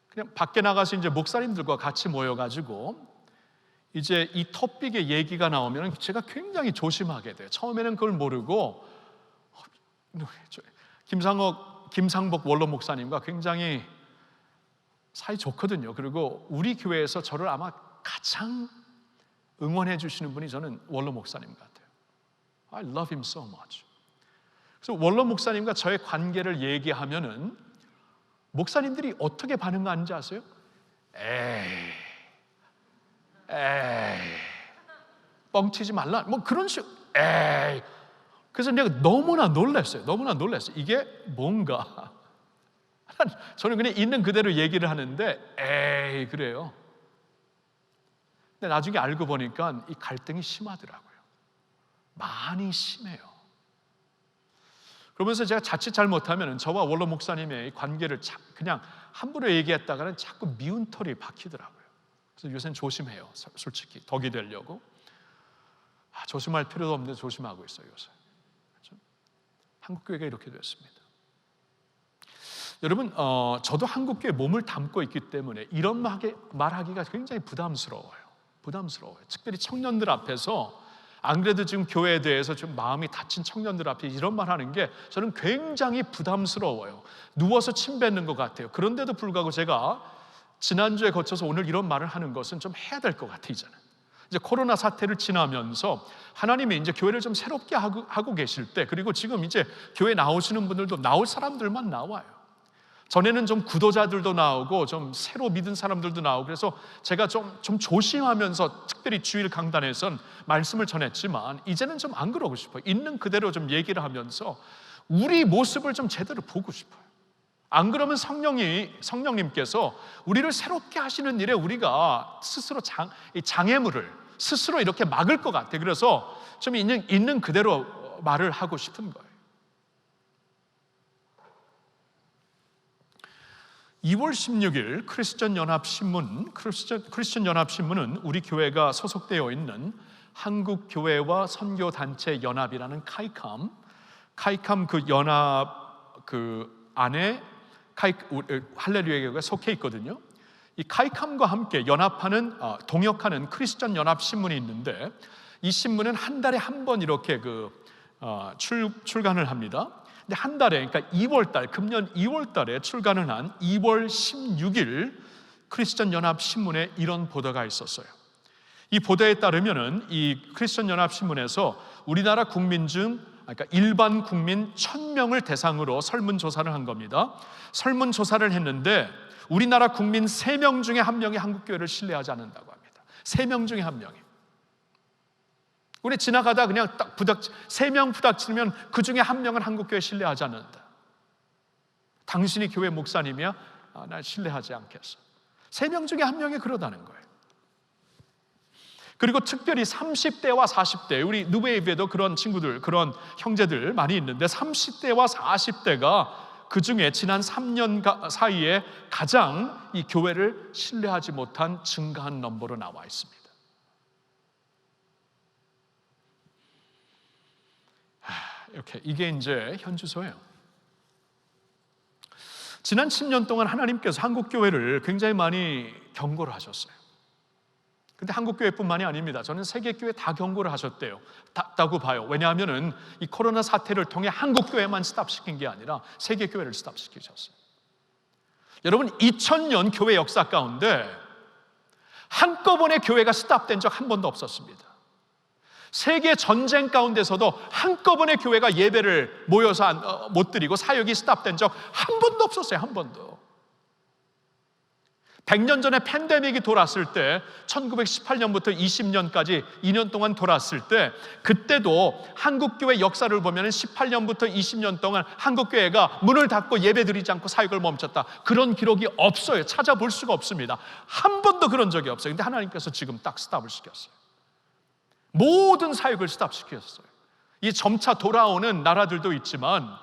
그냥 밖에 나가서 이제 목사님들과 같이 모여가지고 이제 이 토픽의 얘기가 나오면 제가 굉장히 조심하게 돼요. 처음에는 그걸 모르고 김상복 원로 목사님과 굉장히 사이 좋거든요. 그리고 우리 교회에서 저를 아마 가장 응원해 주시는 분이 저는 원로 목사님 같아요. I love him so much. 그래서 원로 목사님과 저의 관계를 얘기하면은 목사님들이 어떻게 반응하는지 아세요? 에이, 뻥치지 말라, 뭐 그런 식으로 에이. 그래서 내가 너무나 놀랐어요. 이게 뭔가 저는 그냥 있는 그대로 얘기를 하는데 에이 그래요. 근데 나중에 알고 보니까 이 갈등이 심하더라고요. 많이 심해요. 그러면서 제가 자칫 잘못하면 저와 원로 목사님의 관계를 그냥 함부로 얘기했다가는 자꾸 미운 털이 박히더라고요. 그래서 요새는 조심해요. 솔직히 덕이 되려고. 조심할 필요도 없는데 조심하고 있어요. 요새. 그렇죠? 한국교회가 이렇게 됐습니다. 여러분, 저도 한국교회에 몸을 담고 있기 때문에 이런 말하기가 굉장히 부담스러워요. 특별히 청년들 앞에서, 안 그래도 지금 교회에 대해서 좀 마음이 다친 청년들 앞에 이런 말 하는 게 저는 굉장히 부담스러워요. 누워서 침 뱉는 것 같아요. 그런데도 불구하고 제가 지난주에 거쳐서 오늘 이런 말을 하는 것은 좀 해야 될 것 같아요. 이제 코로나 사태를 지나면서 하나님이 이제 교회를 좀 새롭게 하고 계실 때, 그리고 지금 이제 교회 나오시는 분들도 나올 사람들만 나와요. 전에는 좀 구도자들도 나오고 좀 새로 믿은 사람들도 나오고, 그래서 제가 좀 조심하면서 특별히 주일 강단에선 말씀을 전했지만 이제는 좀 안 그러고 싶어요. 있는 그대로 좀 얘기를 하면서 우리 모습을 좀 제대로 보고 싶어요. 안 그러면 성령님께서 우리를 새롭게 하시는 일에 우리가 스스로 장애물을 스스로 이렇게 막을 것 같아요. 그래서 좀 있는 그대로 말을 하고 싶은 거예요. 2월 16일 크리스천 연합신문은 우리 교회가 소속되어 있는 한국교회와 선교단체 연합이라는 카이캄 그 연합 안에 할렐루야 교회가 속해 있거든요. 이 카이캄과 함께 동역하는 크리스천 연합신문이 있는데, 이 신문은 한 달에 한 번 이렇게 출간을 합니다. 근데 한 달에, 그러니까 2월달, 금년 2월달에 출간을 한 2월 16일 크리스천 연합 신문에 이런 보도가 있었어요. 이 보도에 따르면은 이 크리스천 연합 신문에서 우리나라 국민 중, 그러니까 일반 국민 1000명을 대상으로 설문조사를 한 겁니다. 설문조사를 했는데 우리나라 국민 3명 중에 1명이 한국교회를 신뢰하지 않는다고 합니다. 3명 중에 1명이. 우리 지나가다 그냥 딱 3명 부닥치면 그 중에 1명은 한국교회 신뢰하지 않는다. 당신이 교회 목사님이야? 난 신뢰하지 않겠어. 3명 중에 1명이 그러다는 거예요. 그리고 특별히 30대와 40대, 우리 누베이브에도 그런 친구들, 그런 형제들 많이 있는데 30대와 40대가 그 중에 지난 3년 사이에 가장 이 교회를 신뢰하지 못한 증가한 넘버로 나와 있습니다. 이렇게 이게 이제 현주소예요. 지난 10년 동안 하나님께서 한국 교회를 굉장히 많이 경고를 하셨어요. 근데 한국 교회뿐만이 아닙니다. 저는 세계 교회 다 경고를 하셨대요. 다고 봐요. 왜냐하면은 이 코로나 사태를 통해 한국 교회만 스탑시킨 게 아니라 세계 교회를 스탑시키셨어요. 여러분, 2000년 교회 역사 가운데 한꺼번에 교회가 스탑된 적 한 번도 없었습니다. 세계 전쟁 가운데서도 한꺼번에 교회가 예배를 모여서 못 드리고 사역이 스탑된 적 한 번도 없었어요. 한 번도. 100년 전에 팬데믹이 돌았을 때 1918년부터 20년까지 2년 동안 돌았을 때 그때도 한국교회 역사를 보면 18년부터 20년 동안 한국교회가 문을 닫고 예배드리지 않고 사역을 멈췄다. 그런 기록이 없어요. 찾아볼 수가 없습니다. 한 번도 그런 적이 없어요. 근데 하나님께서 지금 딱 스탑을 시켰어요. 모든 사역을 스탑시켰어요. 이 점차 돌아오는 나라들도 있지만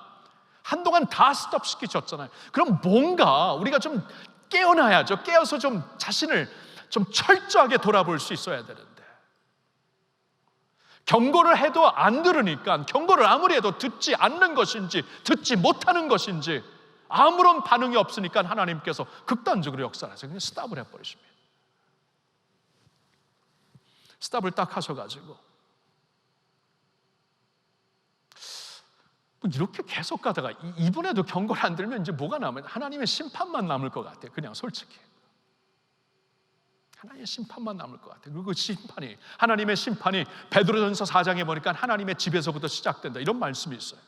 한동안 다 스탑시키셨잖아요. 그럼 뭔가 우리가 좀 깨어나야죠. 깨어서 좀 자신을 좀 철저하게 돌아볼 수 있어야 되는데 경고를 해도 안 들으니까 경고를 아무리 해도 듣지 않는 것인지 듣지 못하는 것인지 아무런 반응이 없으니까 하나님께서 극단적으로 역사하셔서 그냥 스탑을 해버리십니다. 스탑을 딱 하셔가지고 이렇게 계속 가다가 이번에도 경고를 안 들면 이제 뭐가 남아요? 하나님의 심판만 남을 것 같아요. 그냥 솔직히 하나님의 심판만 남을 것 같아요. 그리고 그 심판이, 하나님의 심판이 베드로전서 4장에 보니까 하나님의 집에서부터 시작된다 이런 말씀이 있어요.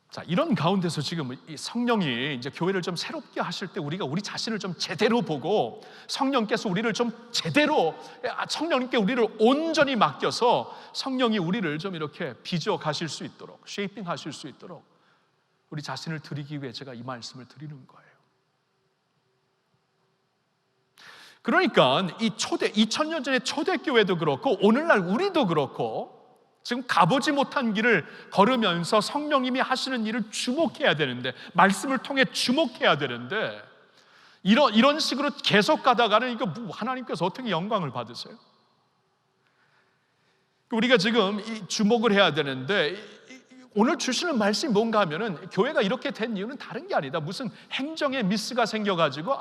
자, 이런 가운데서 지금 이 성령이 이제 교회를 좀 새롭게 하실 때 우리가 우리 자신을 좀 제대로 보고 성령께서 우리를 좀 제대로, 성령님께 우리를 온전히 맡겨서 성령이 우리를 좀 이렇게 빚어 가실 수 있도록, 쉐이핑 하실 수 있도록 우리 자신을 드리기 위해 제가 이 말씀을 드리는 거예요. 그러니까 이 2000년 전에 초대교회도 그렇고 오늘날 우리도 그렇고 지금 가보지 못한 길을 걸으면서 성령님이 하시는 일을 주목해야 되는데, 말씀을 통해 주목해야 되는데 이런 식으로 계속 가다가는 이거 하나님께서 어떻게 영광을 받으세요? 우리가 지금 이 주목을 해야 되는데 오늘 주시는 말씀이 뭔가 하면은 교회가 이렇게 된 이유는 다른 게 아니다. 무슨 행정에 미스가 생겨가지고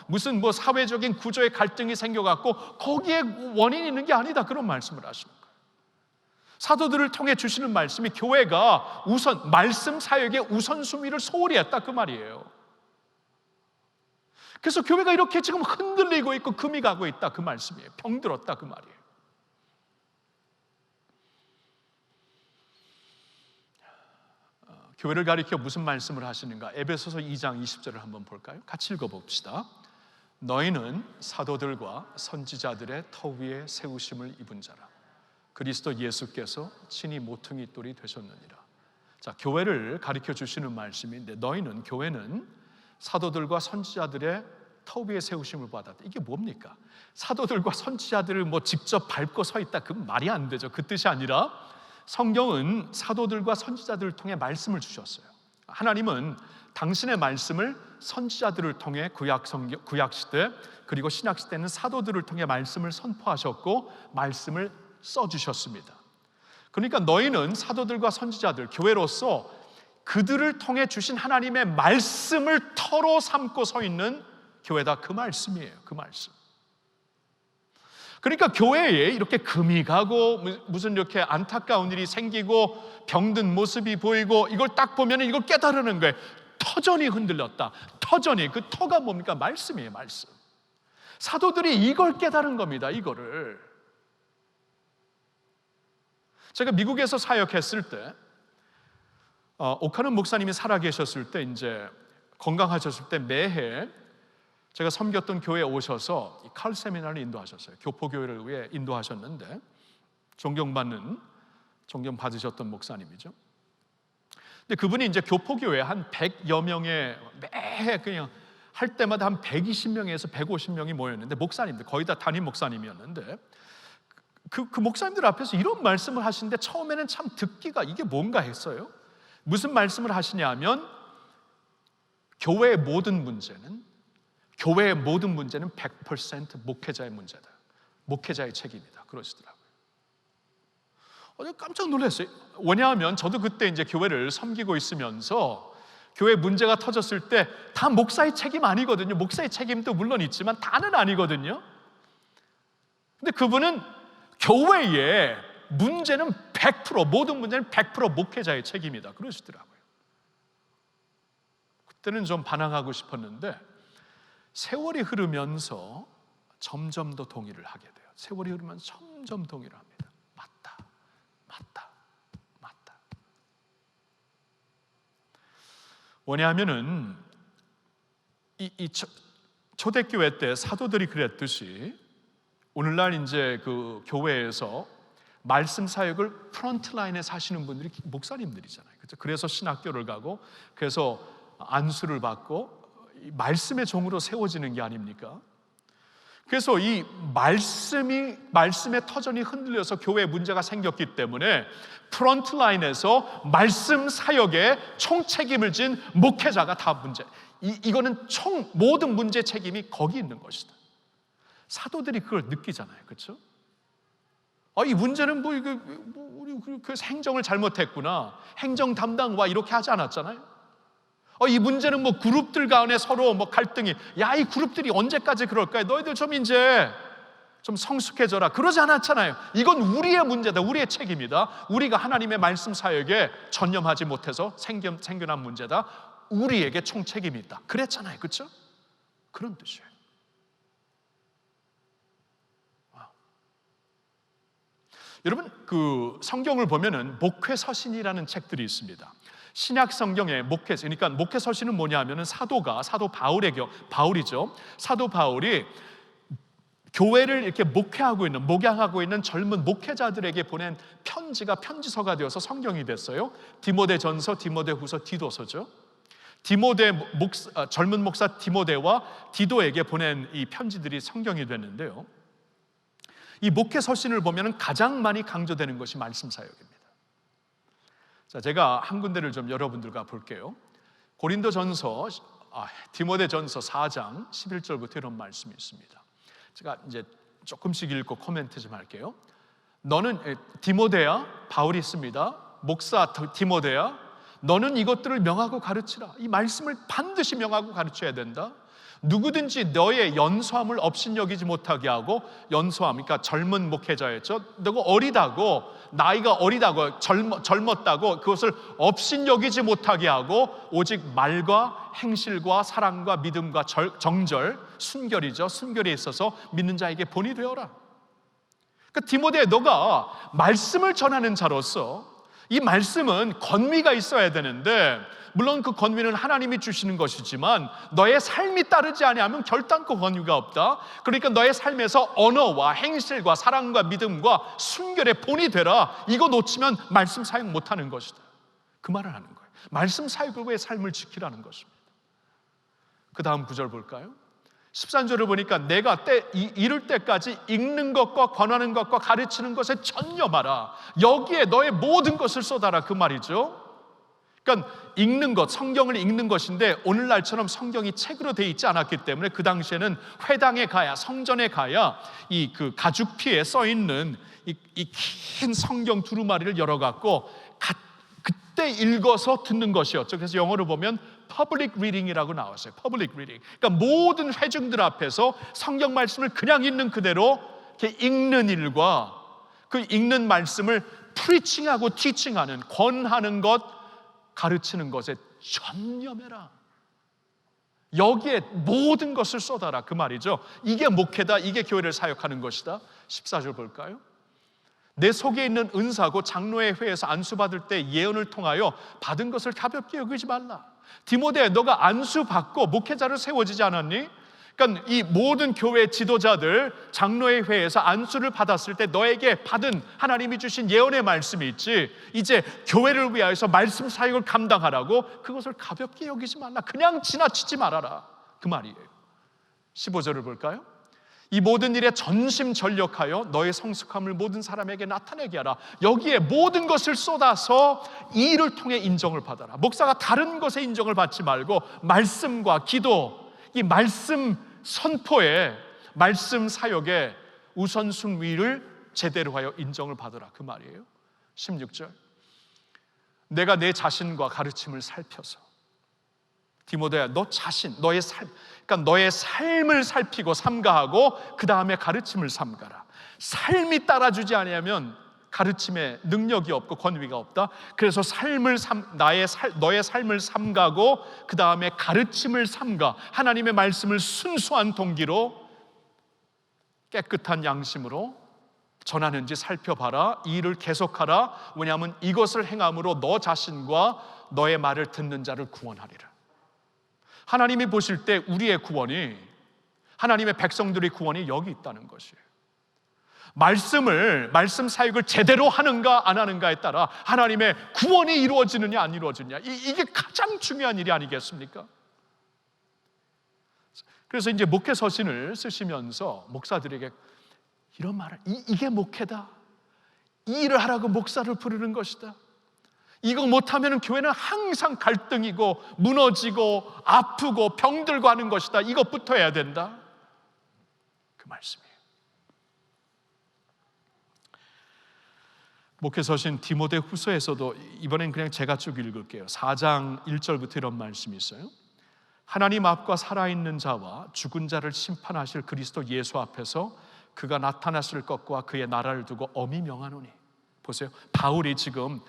무슨 뭐 사회적인 구조의 갈등이 생겨갖고 거기에 원인이 있는 게 아니다. 그런 말씀을 하십니다. 사도들을 통해 주시는 말씀이 교회가 우선 말씀 사역의 우선순위를 소홀히 했다 그 말이에요. 그래서 교회가 이렇게 지금 흔들리고 있고 금이 가고 있다 그 말씀이에요. 병들었다 그 말이에요. 교회를 가리켜 무슨 말씀을 하시는가? 에베소서 2장 20절을 한번 볼까요? 같이 읽어봅시다. 너희는 사도들과 선지자들의 터 위에 세우심을 입은 자라. 그리스도 예수께서 친히 모퉁이 돌이 되셨느니라. 자, 교회를 가르쳐 주시는 말씀인데 너희는, 교회는 사도들과 선지자들의 터 위에 세우심을 받았다. 이게 뭡니까? 사도들과 선지자들을 뭐 직접 밟고 서 있다, 그 말이 안 되죠. 그 뜻이 아니라 성경은 사도들과 선지자들을 통해 말씀을 주셨어요. 하나님은 당신의 말씀을 선지자들을 통해 구약시대 그리고 신약시대는 사도들을 통해 말씀을 선포하셨고 말씀을 써주셨습니다. 그러니까 너희는 사도들과 선지자들, 교회로서 그들을 통해 주신 하나님의 말씀을 터로 삼고 서 있는 교회다 그 말씀이에요. 그 말씀. 그러니까 교회에 이렇게 금이 가고 무슨 이렇게 안타까운 일이 생기고 병든 모습이 보이고 이걸 딱 보면 이걸 깨달으는 거예요. 터전이 흔들렸다. 터전이, 그 터가 뭡니까? 말씀이에요. 말씀. 사도들이 이걸 깨달은 겁니다. 이거를. 제가 미국에서 사역했을 때 오카는 목사님이 살아계셨을 때, 이제 건강하셨을 때 매해 제가 섬겼던 교회에 오셔서 칼 세미나를 인도하셨어요. 교포교회를 위해 인도하셨는데 존경받으셨던 목사님이죠. 근데 그분이 이제 교포교회 한 100여 명의 매해 그냥 할 때마다 한 120명에서 150명이 모였는데, 목사님들 거의 다 담임 목사님이었는데, 그 목사님들 앞에서 이런 말씀을 하시는데 처음에는 참 듣기가 이게 뭔가 했어요. 무슨 말씀을 하시냐면 교회의 모든 문제는 100% 목회자의 문제다. 목회자의 책임이다. 그러시더라고요. 깜짝 놀랐어요. 왜냐하면 저도 그때 이제 교회를 섬기고 있으면서 교회 문제가 터졌을 때 다 목사의 책임 아니거든요. 목사의 책임도 물론 있지만 다는 아니거든요. 근데 그분은 교회의 문제는 100%, 모든 문제는 100% 목회자의 책임이다. 그러시더라고요. 그때는 좀 반항하고 싶었는데 세월이 흐르면서 점점 더 동의를 하게 돼요. 세월이 흐르면서 점점 동의를 합니다. 맞다. 왜냐하면은 초대교회 때 사도들이 그랬듯이 오늘날 이제 그 교회에서 말씀 사역을 프론트라인에서 하시는 분들이 목사님들이잖아요. 그렇죠? 그래서 신학교를 가고 그래서 안수를 받고 말씀의 종으로 세워지는 게 아닙니까? 그래서 이 말씀의 터전이 흔들려서 교회에 문제가 생겼기 때문에 프론트라인에서 말씀 사역에 총책임을 진 목회자가 다 문제. 이거는 모든 문제 책임이 거기 있는 것이다. 사도들이 그걸 느끼잖아요, 그렇죠? 이 문제는 우리 그래서 행정을 잘못했구나. 행정 담당 와 이렇게 하지 않았잖아요. 이 문제는 그룹들 간에 서로 갈등이, 야, 이 그룹들이 언제까지 그럴까요? 너희들 좀 이제 좀 성숙해져라. 그러지 않았잖아요. 이건 우리의 문제다. 우리의 책임이다. 우리가 하나님의 말씀 사역에 전념하지 못해서 생겨난 문제다. 우리에게 총책임이 있다. 그랬잖아요. 그렇죠? 그런 뜻이에요. 여러분, 그 성경을 보면은 목회서신이라는 책들이 있습니다. 신약 성경의 그러니까 목회서신은 뭐냐면은 사도 바울이죠. 사도 바울이 교회를 이렇게 목양하고 있는 젊은 목회자들에게 보낸 편지서가 되어서 성경이 됐어요. 디모데전서, 디모데후서, 디도서죠. 젊은 목사 디모데와 디도에게 보낸 이 편지들이 성경이 됐는데요. 이 목회서신을 보면 가장 많이 강조되는 것이 말씀 사역입니다. 자, 제가 한 군데를 좀 여러분들과 볼게요. 디모데전서 4장 11절부터 이런 말씀이 있습니다. 제가 이제 조금씩 읽고 코멘트 좀 할게요. 너는 디모데야, 바울이 있습니다. 목사 디모데야, 너는 이것들을 명하고 가르치라. 이 말씀을 반드시 명하고 가르쳐야 된다. 누구든지 너의 연소함을 업신여기지 못하게 하고, 연소함, 그러니까 젊은 목회자였죠. 너가 어리다고, 나이가 어리다고, 젊었다고 그것을 업신여기지 못하게 하고 오직 말과 행실과 사랑과 믿음과 정절, 순결이죠. 순결에 있어서 믿는 자에게 본이 되어라. 그러니까 디모데, 너가 말씀을 전하는 자로서 이 말씀은 권위가 있어야 되는데, 물론 그 권위는 하나님이 주시는 것이지만 너의 삶이 따르지 아니하면 결단코 권위가 없다. 그러니까 너의 삶에서 언어와 행실과 사랑과 믿음과 순결의 본이 되라. 이거 놓치면 말씀 사역 못하는 것이다. 그 말을 하는 거예요. 말씀 사역의 삶을 지키라는 것입니다. 그 다음 구절 볼까요? 13절을 보니까 내가 이를 때까지 읽는 것과 권하는 것과 가르치는 것에 전념하라. 여기에 너의 모든 것을 쏟아라, 그 말이죠. 그러니까 읽는 것, 성경을 읽는 것인데 오늘날처럼 성경이 책으로 되어 있지 않았기 때문에 그 당시에는 회당에 가야, 성전에 가야 이 그 가죽피에 써 있는 이 긴 성경 두루마리를 열어갖고 그때 읽어서 듣는 것이었죠. 그래서 영어로 보면 public reading이라고 나왔어요. public reading. 그러니까 모든 회중들 앞에서 성경 말씀을 그냥 있는 그대로 이렇게 읽는 일과 그 읽는 말씀을 preaching하고 teaching하는, 권하는 것, 가르치는 것에 전념해라. 여기에 모든 것을 쏟아라, 그 말이죠. 이게 목회다, 이게 교회를 사역하는 것이다. 14절 볼까요? 내 속에 있는 은사고 장로의 회에서 안수받을 때 예언을 통하여 받은 것을 가볍게 여기지 말라. 디모데, 너가 안수받고 목회자로 세워지지 않았니? 그러니까 이 모든 교회 지도자들 장로의 회에서 안수를 받았을 때 너에게 받은 하나님이 주신 예언의 말씀이 있지, 이제 교회를 위하여서 말씀 사역을 감당하라고 그것을 가볍게 여기지 말라. 그냥 지나치지 말아라. 그 말이에요. 15절을 볼까요? 이 모든 일에 전심전력하여 너의 성숙함을 모든 사람에게 나타내게 하라. 여기에 모든 것을 쏟아서 이 일을 통해 인정을 받아라. 목사가 다른 것에 인정을 받지 말고 말씀과 기도, 이 말씀 선포에, 말씀 사역에 우선순위를 제대로 하여 인정을 받아라, 그 말이에요. 16절, 내가 내 자신과 가르침을 살펴서, 디모데야, 너 자신, 너의 삶, 그러니까 너의 삶을 살피고 삼가하고 그 다음에 가르침을 삼가라. 삶이 따라주지 아니하면 가르침에 능력이 없고 권위가 없다. 그래서 너의 삶을 삼가고 그 다음에 가르침을 삼가, 하나님의 말씀을 순수한 동기로 깨끗한 양심으로 전하는지 살펴봐라. 이 일을 계속하라. 왜냐하면 이것을 행함으로 너 자신과 너의 말을 듣는 자를 구원하리라. 하나님이 보실 때 우리의 구원이, 하나님의 백성들의 구원이 여기 있다는 것이에요. 말씀 사역을 제대로 하는가 안 하는가에 따라 하나님의 구원이 이루어지느냐 안 이루어지느냐, 이게 가장 중요한 일이 아니겠습니까? 그래서 이제 목회 서신을 쓰시면서 목사들에게 이런 말을, 이게 목회다, 이 일을 하라고 목사를 부르는 것이다, 이거 못하면 교회는 항상 갈등이고 무너지고 아프고 병들고 하는 것이다, 이것부터 해야 된다, 그 말씀이에요. 목회서신 디모데 후서에서도, 이번엔 그냥 제가 쭉 읽을게요. 4장 1절부터 이런 말씀이 있어요. 하나님 앞과 살아있는 자와 죽은 자를 심판하실 그리스도 예수 앞에서 그가 나타났을 것과 그의 나라를 두고 엄히 명하노니. 보세요, 바울이 지금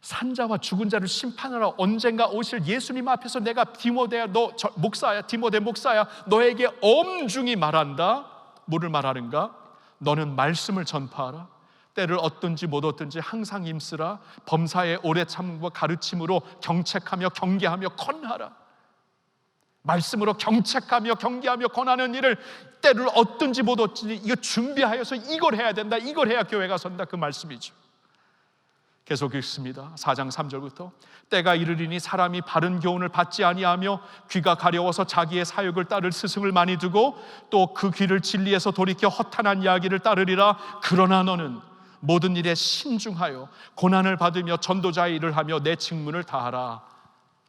산자와 죽은 자를 심판하러 언젠가 오실 예수님 앞에서 내가 디모데야, 너 목사야, 디모데 목사야, 너에게 엄중히 말한다. 뭐를 말하는가? 너는 말씀을 전파하라. 때를 얻든지 못 얻든지 항상 힘쓰라. 범사에 오래 참고 가르침으로 경책하며 경계하며 권하라. 말씀으로 경책하며 경계하며 권하는 일을 때를 얻든지 못 얻든지 이거 준비하여서 이걸 해야 된다. 이걸 해야 교회가 선다, 그 말씀이죠. 계속 읽습니다. 4장 3절부터 때가 이르리니 사람이 바른 교훈을 받지 아니하며 귀가 가려워서 자기의 사욕을 따를 스승을 많이 두고 또 그 귀를 진리에서 돌이켜 허탄한 이야기를 따르리라. 그러나 너는 모든 일에 신중하여 고난을 받으며 전도자의 일을 하며 내 직분을 다하라,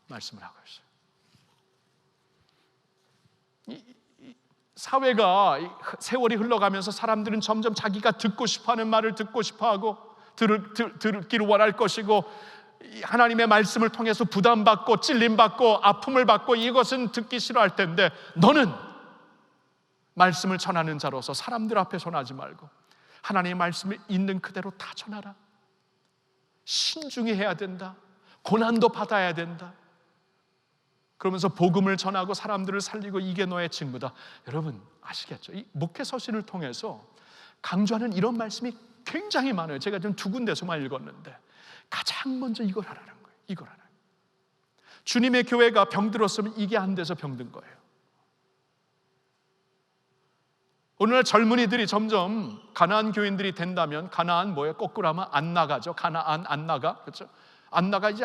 말씀을 하고 있어요. 사회가 세월이 흘러가면서 사람들은 점점 자기가 듣고 싶어하는 말을 듣고 싶어하고 듣기를 원할 것이고, 하나님의 말씀을 통해서 부담받고 찔림받고 아픔을 받고 이것은 듣기 싫어할 텐데, 너는 말씀을 전하는 자로서 사람들 앞에 전하지 말고 하나님의 말씀을 있는 그대로 다 전하라. 신중히 해야 된다. 고난도 받아야 된다. 그러면서 복음을 전하고 사람들을 살리고, 이게 너의 직무다. 여러분 아시겠죠? 이 목회 서신을 통해서 강조하는 이런 말씀이 굉장히 많아요. 제가 지금 2군데서만 읽었는데 가장 먼저 이걸 하라는 거예요. 이걸 하라. 주님의 교회가 병들었으면 이게 안 돼서 병든 거예요. 오늘날 젊은이들이 점점 가나안 교인들이 된다면, 가나안 뭐예요? 거꾸로 하면 안 나가죠. 가나안 안 나가, 그렇죠? 안 나가. 이제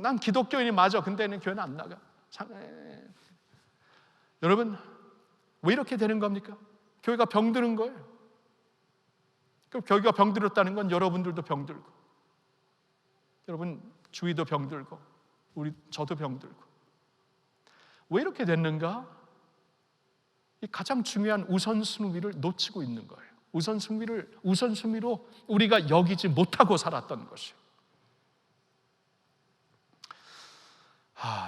난 기독교인이 맞아. 근데는 교회는 안 나가. 여러분 왜 이렇게 되는 겁니까? 교회가 병드는 거예요. 그럼 교회가 병들었다는 건 여러분들도 병들고, 여러분 주위도 병들고, 저도 병들고. 왜 이렇게 됐는가? 이 가장 중요한 우선순위를 놓치고 있는 거예요. 우선순위로 우리가 여기지 못하고 살았던 것이에요.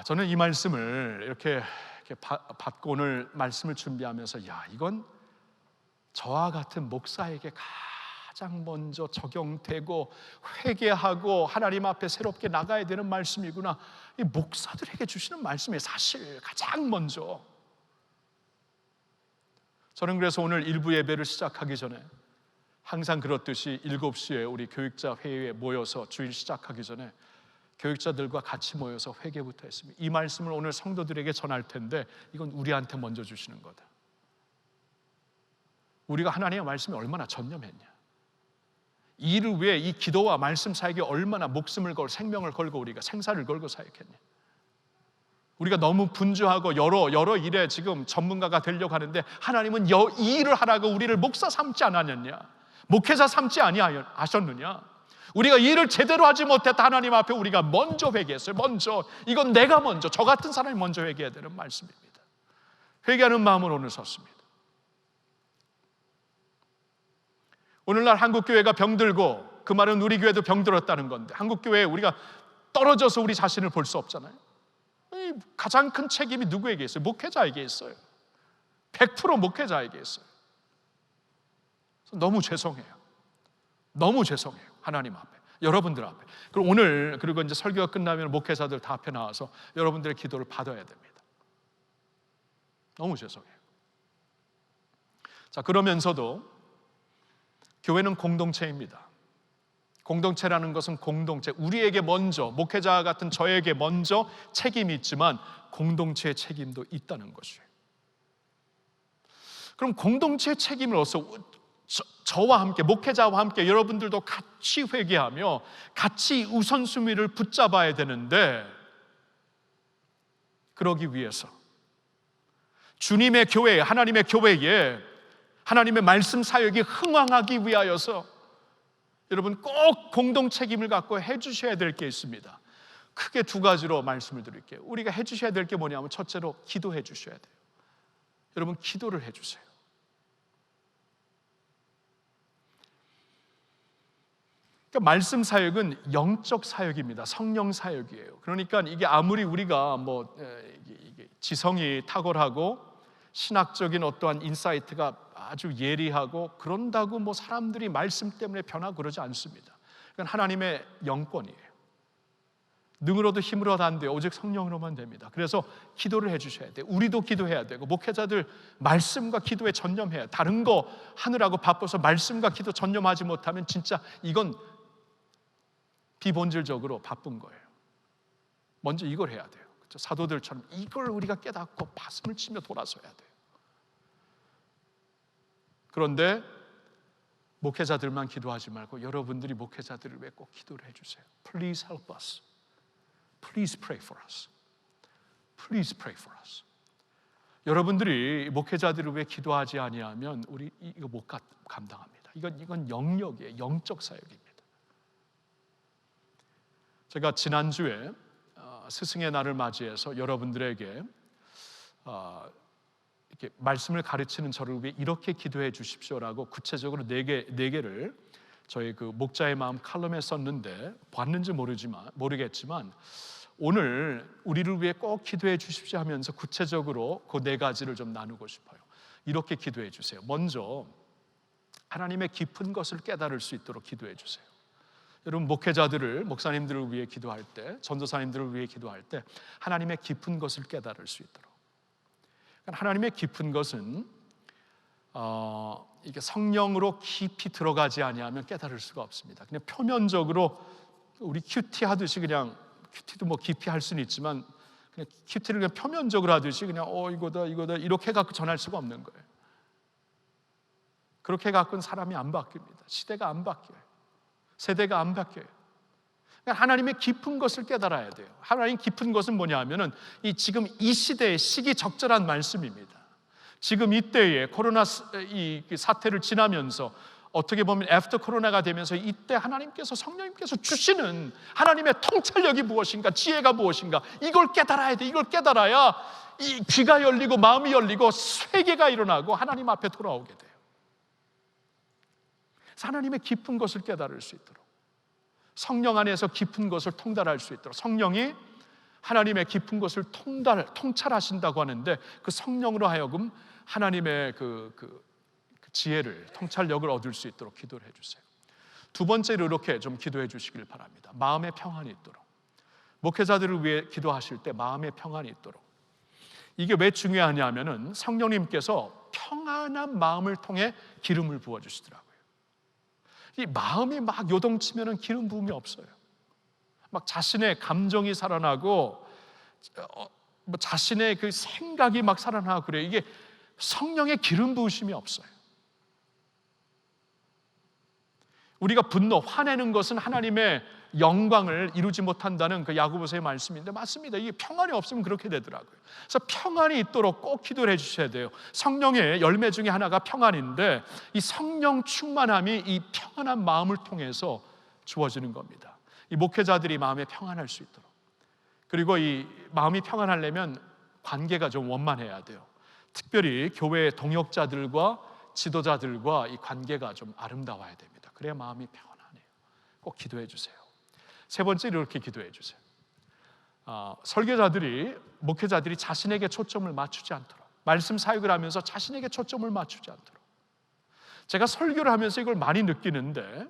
저는 이 말씀을 이렇게 받고 오늘 말씀을 준비하면서, 이건 저와 같은 목사에게 가장 먼저 적용되고 회개하고 하나님 앞에 새롭게 나가야 되는 말씀이구나. 이 목사들에게 주시는 말씀이 사실 가장 먼저. 저는 그래서 오늘 일부 예배를 시작하기 전에 항상 그렇듯이 7시에 우리 교육자 회의에 모여서 주일 시작하기 전에 교육자들과 같이 모여서 회개부터 했습니다. 이 말씀을 오늘 성도들에게 전할 텐데 이건 우리한테 먼저 주시는 거다. 우리가 하나님의 말씀에 얼마나 전념했냐, 이 일을 위해 이 기도와 말씀 사역에 얼마나 목숨을 걸고 생명을 걸고 우리가 생사를 걸고 사역했냐. 우리가 너무 분주하고 여러 일에 지금 전문가가 되려고 하는데 하나님은 이 일을 하라고 우리를 목사 삼지 않았느냐? 목회자 삼지 아니하셨느냐? 우리가 이 일을 제대로 하지 못했다 하나님 앞에 우리가 먼저 회개했어요. 먼저 이건 내가 먼저, 저 같은 사람이 먼저 회개해야 되는 말씀입니다. 회개하는 마음으로 오늘 섰습니다. 오늘날 한국교회가 병들고 그 말은 우리 교회도 병들었다는 건데 한국교회에 우리가 떨어져서 우리 자신을 볼 수 없잖아요. 가장 큰 책임이 누구에게 있어요? 목회자에게 있어요. 100% 목회자에게 있어요. 너무 죄송해요. 너무 죄송해요. 하나님 앞에, 여러분들 앞에. 그리고 이제 설교가 끝나면 목회자들 다 앞에 나와서 여러분들의 기도를 받아야 됩니다. 너무 죄송해요. 자, 그러면서도 교회는 공동체입니다. 공동체라는 것은 공동체, 우리에게 먼저, 목회자 같은 저에게 먼저 책임이 있지만 공동체의 책임도 있다는 것이에요. 그럼 공동체의 책임으로서 저와 함께, 목회자와 함께 여러분들도 같이 회개하며 같이 우선순위를 붙잡아야 되는데, 그러기 위해서 주님의 교회, 하나님의 교회에 하나님의 말씀 사역이 흥왕하기 위하여서 여러분 꼭 공동 책임을 갖고 해주셔야 될 게 있습니다. 크게 두 가지로 말씀을 드릴게요. 우리가 해주셔야 될 게 뭐냐면, 첫째로 기도해 주셔야 돼요. 여러분 기도를 해주세요. 그러니까 말씀 사역은 영적 사역입니다. 성령 사역이에요. 그러니까 이게 아무리 우리가 이게 지성이 탁월하고 신학적인 어떠한 인사이트가 아주 예리하고 그런다고 사람들이 말씀 때문에 변하고 그러지 않습니다. 그건 하나님의 영권이에요. 능으로도 힘으로도 안 돼요. 오직 성령으로만 됩니다. 그래서 기도를 해주셔야 돼요. 우리도 기도해야 되고, 목회자들 말씀과 기도에 전념해야 돼요. 다른 거 하느라고 바빠서 말씀과 기도 전념하지 못하면 진짜 이건 비본질적으로 바쁜 거예요. 먼저 이걸 해야 돼요. 그렇죠? 사도들처럼 이걸 우리가 깨닫고 가슴을 치며 돌아서야 돼요. 그런데 목회자들만 기도하지 말고 여러분들이 목회자들을 위해 꼭 기도를 해주세요. Please help us. Please pray for us. Please pray for us. 여러분들이 목회자들을 위해 기도하지 아니하면 우리 이거 못 감당합니다. 이건 영역이에요. 영적 사역입니다. 제가 지난주에 스승의 날을 맞이해서 여러분들에게 이렇게 말씀을 가르치는 저를 위해 이렇게 기도해 주십시오라고 구체적으로 네 개를 저희 그 목자의 마음 칼럼에 썼는데, 봤는지 모르겠지만 오늘 우리를 위해 꼭 기도해 주십시오 하면서 구체적으로 그 네 가지를 좀 나누고 싶어요. 이렇게 기도해 주세요. 먼저 하나님의 깊은 것을 깨달을 수 있도록 기도해 주세요. 여러분 목회자들을, 목사님들을 위해 기도할 때, 전도사님들을 위해 기도할 때 하나님의 깊은 것을 깨달을 수 있도록. 하나님의 깊은 것은 이게 성령으로 깊이 들어가지 아니하면 깨달을 수가 없습니다. 그냥 표면적으로 우리 큐티 하듯이, 그냥 큐티도 깊이 할 수는 있지만 그냥 큐티를 그냥 표면적으로 하듯이 그냥 이거다 이렇게 갖고 전할 수가 없는 거예요. 그렇게 갖고는 사람이 안 바뀝니다. 시대가 안 바뀌어요. 세대가 안 바뀌어요. 하나님의 깊은 것을 깨달아야 돼요. 하나님 깊은 것은 뭐냐면은 지금 이 시대의 시기적절한 말씀입니다. 지금 이때에 코로나 이 사태를 지나면서 어떻게 보면 애프터 코로나가 되면서 이때 하나님께서, 성령님께서 주시는 하나님의 통찰력이 무엇인가, 지혜가 무엇인가, 이걸 깨달아야 돼. 이걸 깨달아야 이 귀가 열리고 마음이 열리고 회개가 일어나고 하나님 앞에 돌아오게 돼요. 그래서 하나님의 깊은 것을 깨달을 수 있도록, 성령 안에서 깊은 것을 통달할 수 있도록, 성령이 하나님의 깊은 것을 통찰하신다고 하는데 그 성령으로 하여금 하나님의 그 지혜를, 통찰력을 얻을 수 있도록 기도를 해주세요. 두 번째로 이렇게 좀 기도해 주시길 바랍니다. 마음의 평안이 있도록. 목회자들을 위해 기도하실 때 마음의 평안이 있도록. 이게 왜 중요하냐면은 성령님께서 평안한 마음을 통해 기름을 부어주시더라고요. 이 마음이 막 요동치면은 기름 부음이 없어요. 막 자신의 감정이 살아나고 자신의 그 생각이 막 살아나고 그래요. 이게 성령의 기름 부으심이 없어요. 우리가 화내는 것은 하나님의 영광을 이루지 못한다는 그 야고보서의 말씀인데 맞습니다. 이게 평안이 없으면 그렇게 되더라고요. 그래서 평안이 있도록 꼭 기도를 해주셔야 돼요. 성령의 열매 중에 하나가 평안인데 이 성령 충만함이 이 평안한 마음을 통해서 주어지는 겁니다. 이 목회자들이 마음에 평안할 수 있도록, 그리고 이 마음이 평안하려면 관계가 좀 원만해야 돼요. 특별히 교회 동역자들과 지도자들과 이 관계가 좀 아름다워야 됩니다. 그래야 마음이 평안하네요. 꼭 기도해 주세요. 세 번째, 이렇게 기도해 주세요. 설교자들이, 목회자들이 자신에게 초점을 맞추지 않도록, 말씀 사역을 하면서 자신에게 초점을 맞추지 않도록. 제가 설교를 하면서 이걸 많이 느끼는데,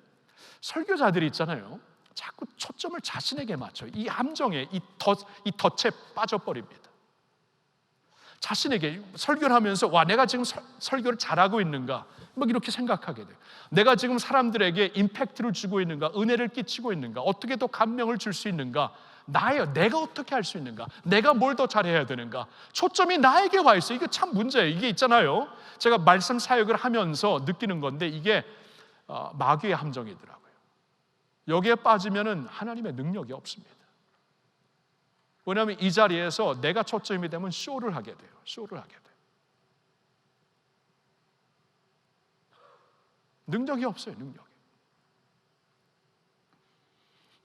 설교자들이 있잖아요, 자꾸 초점을 자신에게 맞춰요. 이 함정에, 이 덫에 빠져버립니다. 자신에게 설교를 하면서 와, 내가 지금 설교를 잘하고 있는가, 막 이렇게 생각하게 돼요. 내가 지금 사람들에게 임팩트를 주고 있는가, 은혜를 끼치고 있는가, 어떻게 더 감명을 줄 수 있는가, 내가 어떻게 할 수 있는가, 내가 뭘 더 잘해야 되는가, 초점이 나에게 와 있어요. 이게 참 문제예요. 이게 있잖아요, 제가 말씀 사역을 하면서 느끼는 건데, 이게 마귀의 함정이더라고요. 여기에 빠지면은 하나님의 능력이 없습니다. 왜냐하면 이 자리에서 내가 초점이 되면 쇼를 하게 돼요. 쇼를 하게 돼요. 능력이 없어요. 능력이.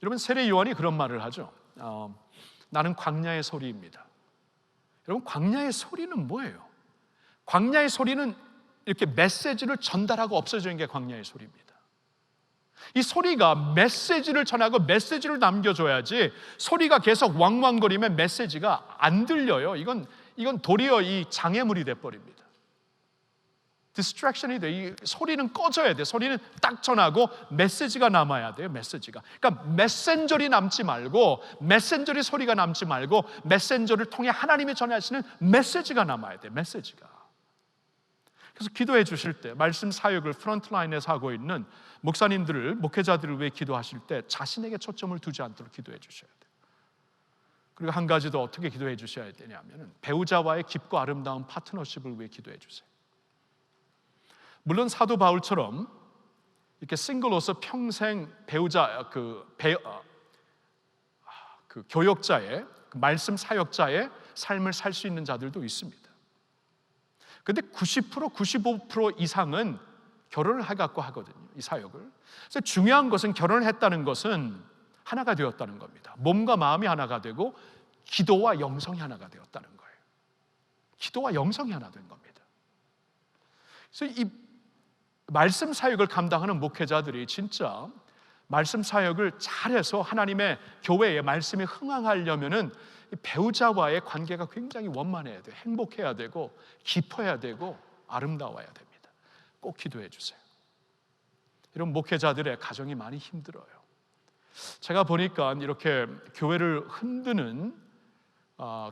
여러분, 세례 요한이 그런 말을 하죠. 나는 광야의 소리입니다. 여러분, 광야의 소리는 뭐예요? 광야의 소리는 이렇게 메시지를 전달하고 없어지는 게 광야의 소리입니다. 이 소리가 메시지를 전하고 메시지를 남겨줘야지, 소리가 계속 왕왕거리면 메시지가 안 들려요. 이건 도리어 이 장애물이 돼버립니다. 디스트랙션이 돼. 이 소리는 꺼져야 돼. 소리는 딱 전하고 메시지가 남아야 돼요. 메시지가. 그러니까 메신저리 남지 말고, 메신저리 소리가 남지 말고, 메신저를 통해 하나님이 전하시는 메시지가 남아야 돼. 메시지가. 그래서 기도해 주실 때, 말씀 사역을 프론트라인에서 하고 있는 목사님들을, 목회자들을 위해 기도하실 때 자신에게 초점을 두지 않도록 기도해 주셔야 돼요. 그리고 한 가지 더 어떻게 기도해 주셔야 되냐면, 배우자와의 깊고 아름다운 파트너십을 위해 기도해 주세요. 물론 사도 바울처럼 이렇게 싱글로서 평생 배우자, 교역자의, 말씀 사역자의 삶을 살 수 있는 자들도 있습니다. 근데 90%, 95% 이상은 결혼을 해갖고 하거든요, 이 사역을. 그래서 중요한 것은, 결혼을 했다는 것은 하나가 되었다는 겁니다. 몸과 마음이 하나가 되고 기도와 영성이 하나가 되었다는 거예요. 기도와 영성이 하나 된 겁니다. 그래서 이 말씀 사역을 감당하는 목회자들이 진짜 말씀 사역을 잘해서 하나님의 교회에 말씀이 흥황하려면은 배우자와의 관계가 굉장히 원만해야 돼요. 행복해야 되고 깊어야 되고 아름다워야 됩니다. 꼭 기도해 주세요. 이런 목회자들의 가정이 많이 힘들어요. 제가 보니까 이렇게 교회를 흔드는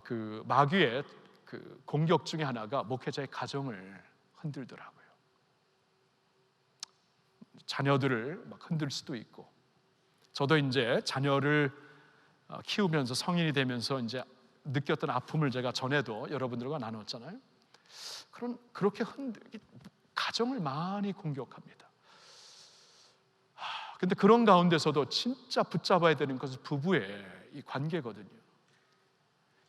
그 마귀의 그 공격 중에 하나가 목회자의 가정을 흔들더라고요. 자녀들을 막 흔들 수도 있고, 저도 이제 자녀를 키우면서 성인이 되면서 이제 느꼈던 아픔을 제가 전에도 여러분들과 나눴잖아요. 그렇게 가정을 많이 공격합니다. 근데 그런 가운데서도 진짜 붙잡아야 되는 것은 부부의 이 관계거든요.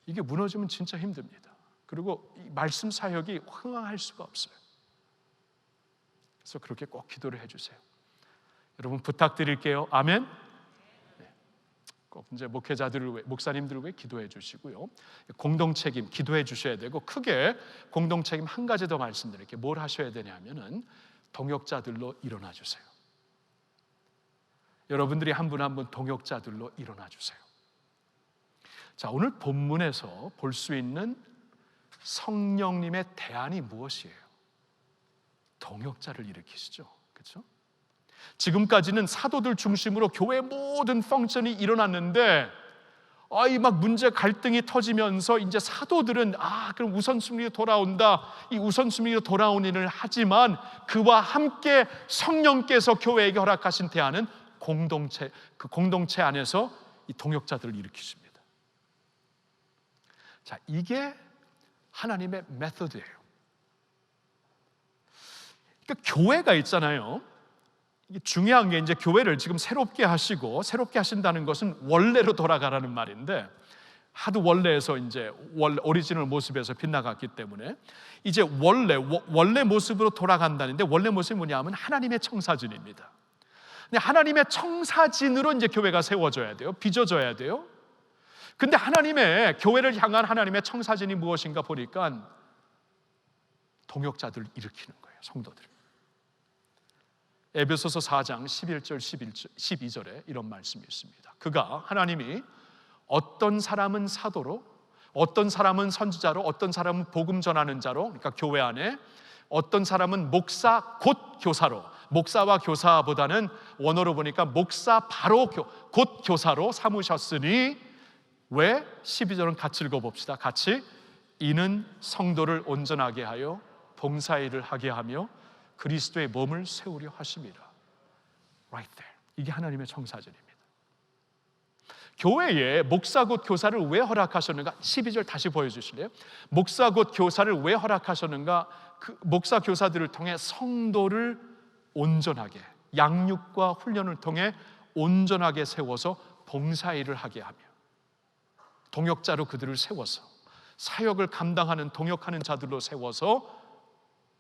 이게 무너지면 진짜 힘듭니다. 그리고 이 말씀 사역이 흥황할 수가 없어요. 그래서 그렇게 꼭 기도를 해주세요. 여러분, 부탁드릴게요. 아멘. 네. 꼭 이제 목회자들을 위해, 목사님들을 위해 기도해 주시고요. 공동 책임 기도해 주셔야 되고, 크게 공동 책임 한 가지 더 말씀드릴게요. 뭘 하셔야 되냐면은 동역자들로 일어나 주세요. 여러분들이 한 분 한 분 동역자들로 일어나 주세요. 자, 오늘 본문에서 볼 수 있는 성령님의 대안이 무엇이에요? 동역자를 일으키시죠. 그렇죠? 지금까지는 사도들 중심으로 교회 모든 펑션이 일어났는데, 이 막 문제 갈등이 터지면서 이제 사도들은 그럼 우선순위로 돌아온다. 이 우선순위로 돌아온 일을 하지만 그와 함께 성령께서 교회에게 허락하신 대안은 공동체, 그 공동체 안에서 이 동역자들을 일으키십니다. 자, 이게 하나님의 메소드예요. 그러니까 교회가 있잖아요. 이게 중요한 게 이제 교회를 지금 새롭게 하시고 새롭게 하신다는 것은 원래로 돌아가라는 말인데 하도 원래에서 이제 오리지널 모습에서 빗나갔기 때문에 이제 원래 모습으로 돌아간다는데 원래 모습이 뭐냐면 하나님의 청사진입니다. 근데 하나님의 청사진으로 이제 교회가 세워져야 돼요. 빚어져야 돼요. 근데 하나님의 교회를 향한 하나님의 청사진이 무엇인가 보니까 동역자들을 일으키는 거예요. 성도들. 에베소서 4장 11절 12절에 이런 말씀이 있습니다. 그가 하나님이 어떤 사람은 사도로, 어떤 사람은 선지자로, 어떤 사람은 복음 전하는 자로, 그러니까 교회 안에 어떤 사람은 목사 곧 교사로, 목사와 교사보다는 원어로 보니까 목사 바로 곧 교사로 삼으셨으니 왜? 12절은 같이 읽어봅시다. 같이 이는 성도를 온전하게 하여 봉사일을 하게 하며 그리스도의 몸을 세우려 하심이라. Right there. 이게 하나님의 청사진입니다. 교회에 목사 곧 교사를 왜 허락하셨는가? 12절 다시 보여주실래요? 목사 곧 교사를 왜 허락하셨는가? 그 목사 교사들을 통해 성도를 온전하게, 양육과 훈련을 통해 온전하게 세워서 봉사일을 하게 하며 동역자로 그들을 세워서 사역을 감당하는 동역하는 자들로 세워서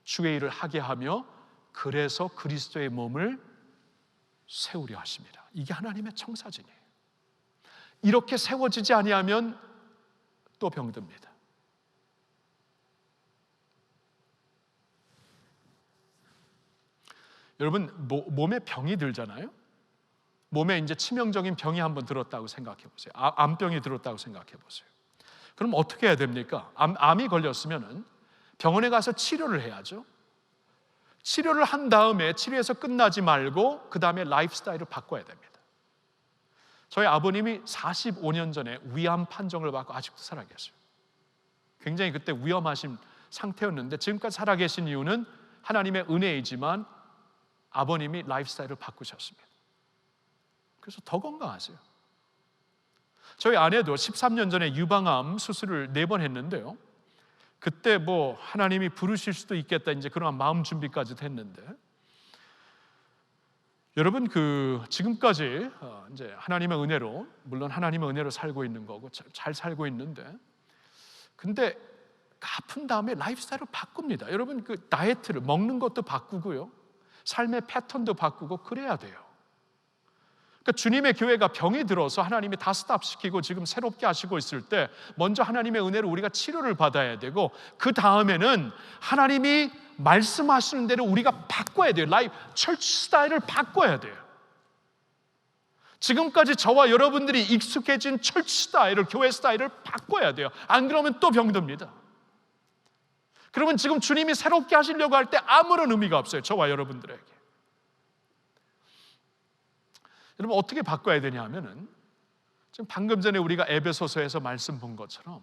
주의 일을 하게 하며 그래서 그리스도의 몸을 세우려 하십니다. 이게 하나님의 청사진이에요. 이렇게 세워지지 아니하면 또 병듭니다. 여러분 몸에 병이 들잖아요. 몸에 이제 치명적인 병이 한번 들었다고 생각해 보세요. 암병이 들었다고 생각해 보세요. 그럼 어떻게 해야 됩니까? 암이 걸렸으면은 병원에 가서 치료를 해야죠. 치료를 한 다음에 치료해서 끝나지 말고 그 다음에 라이프 스타일을 바꿔야 됩니다. 저희 아버님이 45년 전에 위암 판정을 받고 아직도 살아계세요. 굉장히 그때 위험하신 상태였는데 지금까지 살아계신 이유는 하나님의 은혜이지만 아버님이 라이프 스타일을 바꾸셨습니다. 그래서 더 건강하세요. 저희 아내도 13년 전에 유방암 수술을 4번 했는데요. 그때 뭐 하나님이 부르실 수도 있겠다 이제 그런 마음 준비까지도 했는데 여러분 지금까지 이제 하나님의 은혜로 물론 하나님의 은혜로 살고 있는 거고 잘 살고 있는데 근데 아픈 다음에 라이프 스타일을 바꿉니다. 여러분 다이어트를 먹는 것도 바꾸고요. 삶의 패턴도 바꾸고 그래야 돼요. 그러니까 주님의 교회가 병이 들어서 하나님이 다 스탑시키고 지금 새롭게 하시고 있을 때 먼저 하나님의 은혜로 우리가 치료를 받아야 되고 그 다음에는 하나님이 말씀하시는 대로 우리가 바꿔야 돼요. 철치 스타일을 바꿔야 돼요. 지금까지 저와 여러분들이 익숙해진 철치 스타일을 교회 스타일을 바꿔야 돼요. 안 그러면 또 병듭니다. 그러면 지금 주님이 새롭게 하시려고 할 때 아무런 의미가 없어요. 저와 여러분들에게. 여러분 어떻게 바꿔야 되냐 하면은 지금 방금 전에 우리가 에베소서에서 말씀 본 것처럼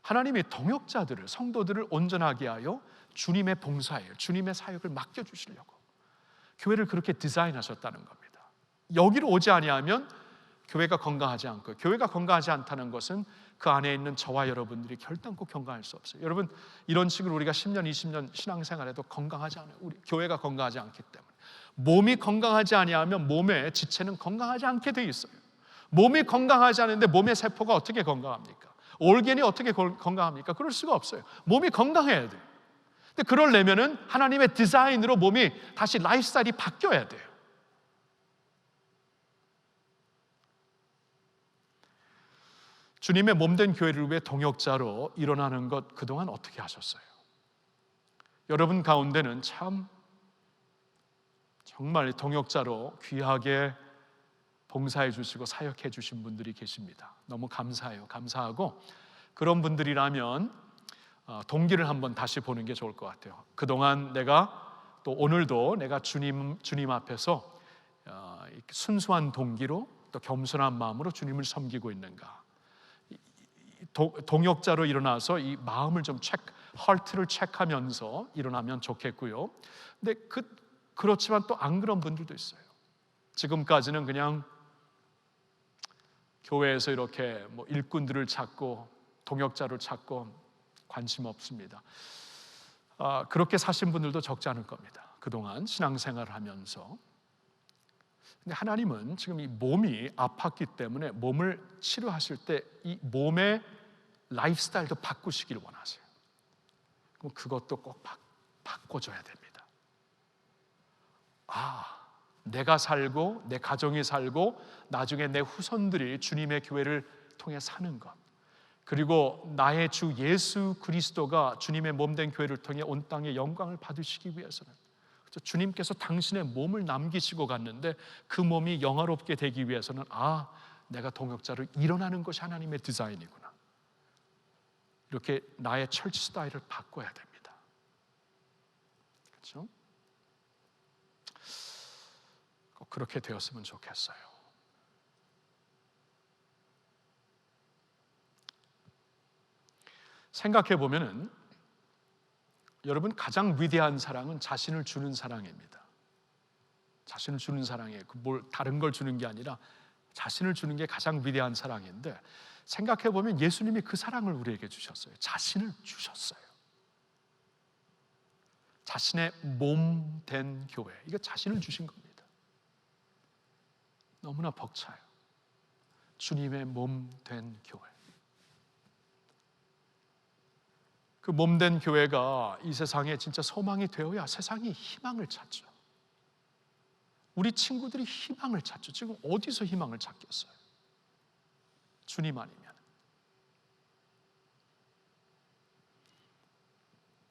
하나님이 동역자들을 성도들을 온전하게 하여 주님의 봉사에 주님의 사역을 맡겨주시려고 교회를 그렇게 디자인하셨다는 겁니다. 여기로 오지 아니하면 교회가 건강하지 않고 교회가 건강하지 않다는 것은 그 안에 있는 저와 여러분들이 결단코 건강할 수 없어요. 여러분 이런 식으로 우리가 10년 20년 신앙생활에도 건강하지 않아요. 우리 교회가 건강하지 않기 때문에 몸이 건강하지 아니하면 몸의 지체는 건강하지 않게 돼 있어요. 몸이 건강하지 않은데 몸의 세포가 어떻게 건강합니까? 올겐이 어떻게 건강합니까? 그럴 수가 없어요. 몸이 건강해야 돼요. 근데 그러려면은 하나님의 디자인으로 몸이 다시 라이프스타일이 바뀌어야 돼요. 주님의 몸된 교회를 위해 동역자로 일어나는 것 그동안 어떻게 하셨어요? 여러분 가운데는 정말 동역자로 귀하게 봉사해 주시고 사역해 주신 분들이 계십니다. 너무 감사해요. 감사하고 그런 분들이라면 동기를 한번 다시 보는 게 좋을 것 같아요. 그동안 내가 또 오늘도 내가 주님 앞에서 순수한 동기로 또 겸손한 마음으로 주님을 섬기고 있는가? 동역자로 일어나서 이 마음을 좀 하트를 체크하면서 일어나면 좋겠고요. 근데 그렇지만 또 안 그런 분들도 있어요. 지금까지는 그냥 교회에서 이렇게 뭐 일꾼들을 찾고 동역자를 찾고 관심 없습니다. 그렇게 사신 분들도 적지 않을 겁니다. 그동안 신앙생활을 하면서 근데 하나님은 지금 이 몸이 아팠기 때문에 몸을 치료하실 때 이 몸의 라이프스타일도 바꾸시기를 원하세요. 그럼 그것도 꼭 바꿔줘야 됩니다. 내가 살고 내 가정이 살고 나중에 내 후손들이 주님의 교회를 통해 사는 것, 그리고 나의 주 예수 그리스도가 주님의 몸된 교회를 통해 온 땅의 영광을 받으시기 위해서는, 주님께서 당신의 몸을 남기시고 갔는데 그 몸이 영화롭게 되기 위해서는 내가 동역자로 일어나는 것이 하나님의 디자인이구나. 이렇게 나의 철치 스타일을 바꿔야 됩니다. 그렇죠? 꼭 그렇게 되었으면 좋겠어요. 생각해 보면은 여러분, 가장 위대한 사랑은 자신을 주는 사랑입니다. 자신을 주는 사랑이에요. 뭘 다른 걸 주는 게 아니라 자신을 주는 게 가장 위대한 사랑인데, 생각해 보면 예수님이 그 사랑을 우리에게 주셨어요. 자신을 주셨어요. 자신의 몸 된 교회, 이거 자신을 주신 겁니다. 너무나 벅차요. 주님의 몸 된 교회. 그 몸된 교회가 이 세상에 진짜 소망이 되어야 세상이 희망을 찾죠. 우리 친구들이 희망을 찾죠. 지금 어디서 희망을 찾겠어요? 주님 아니면.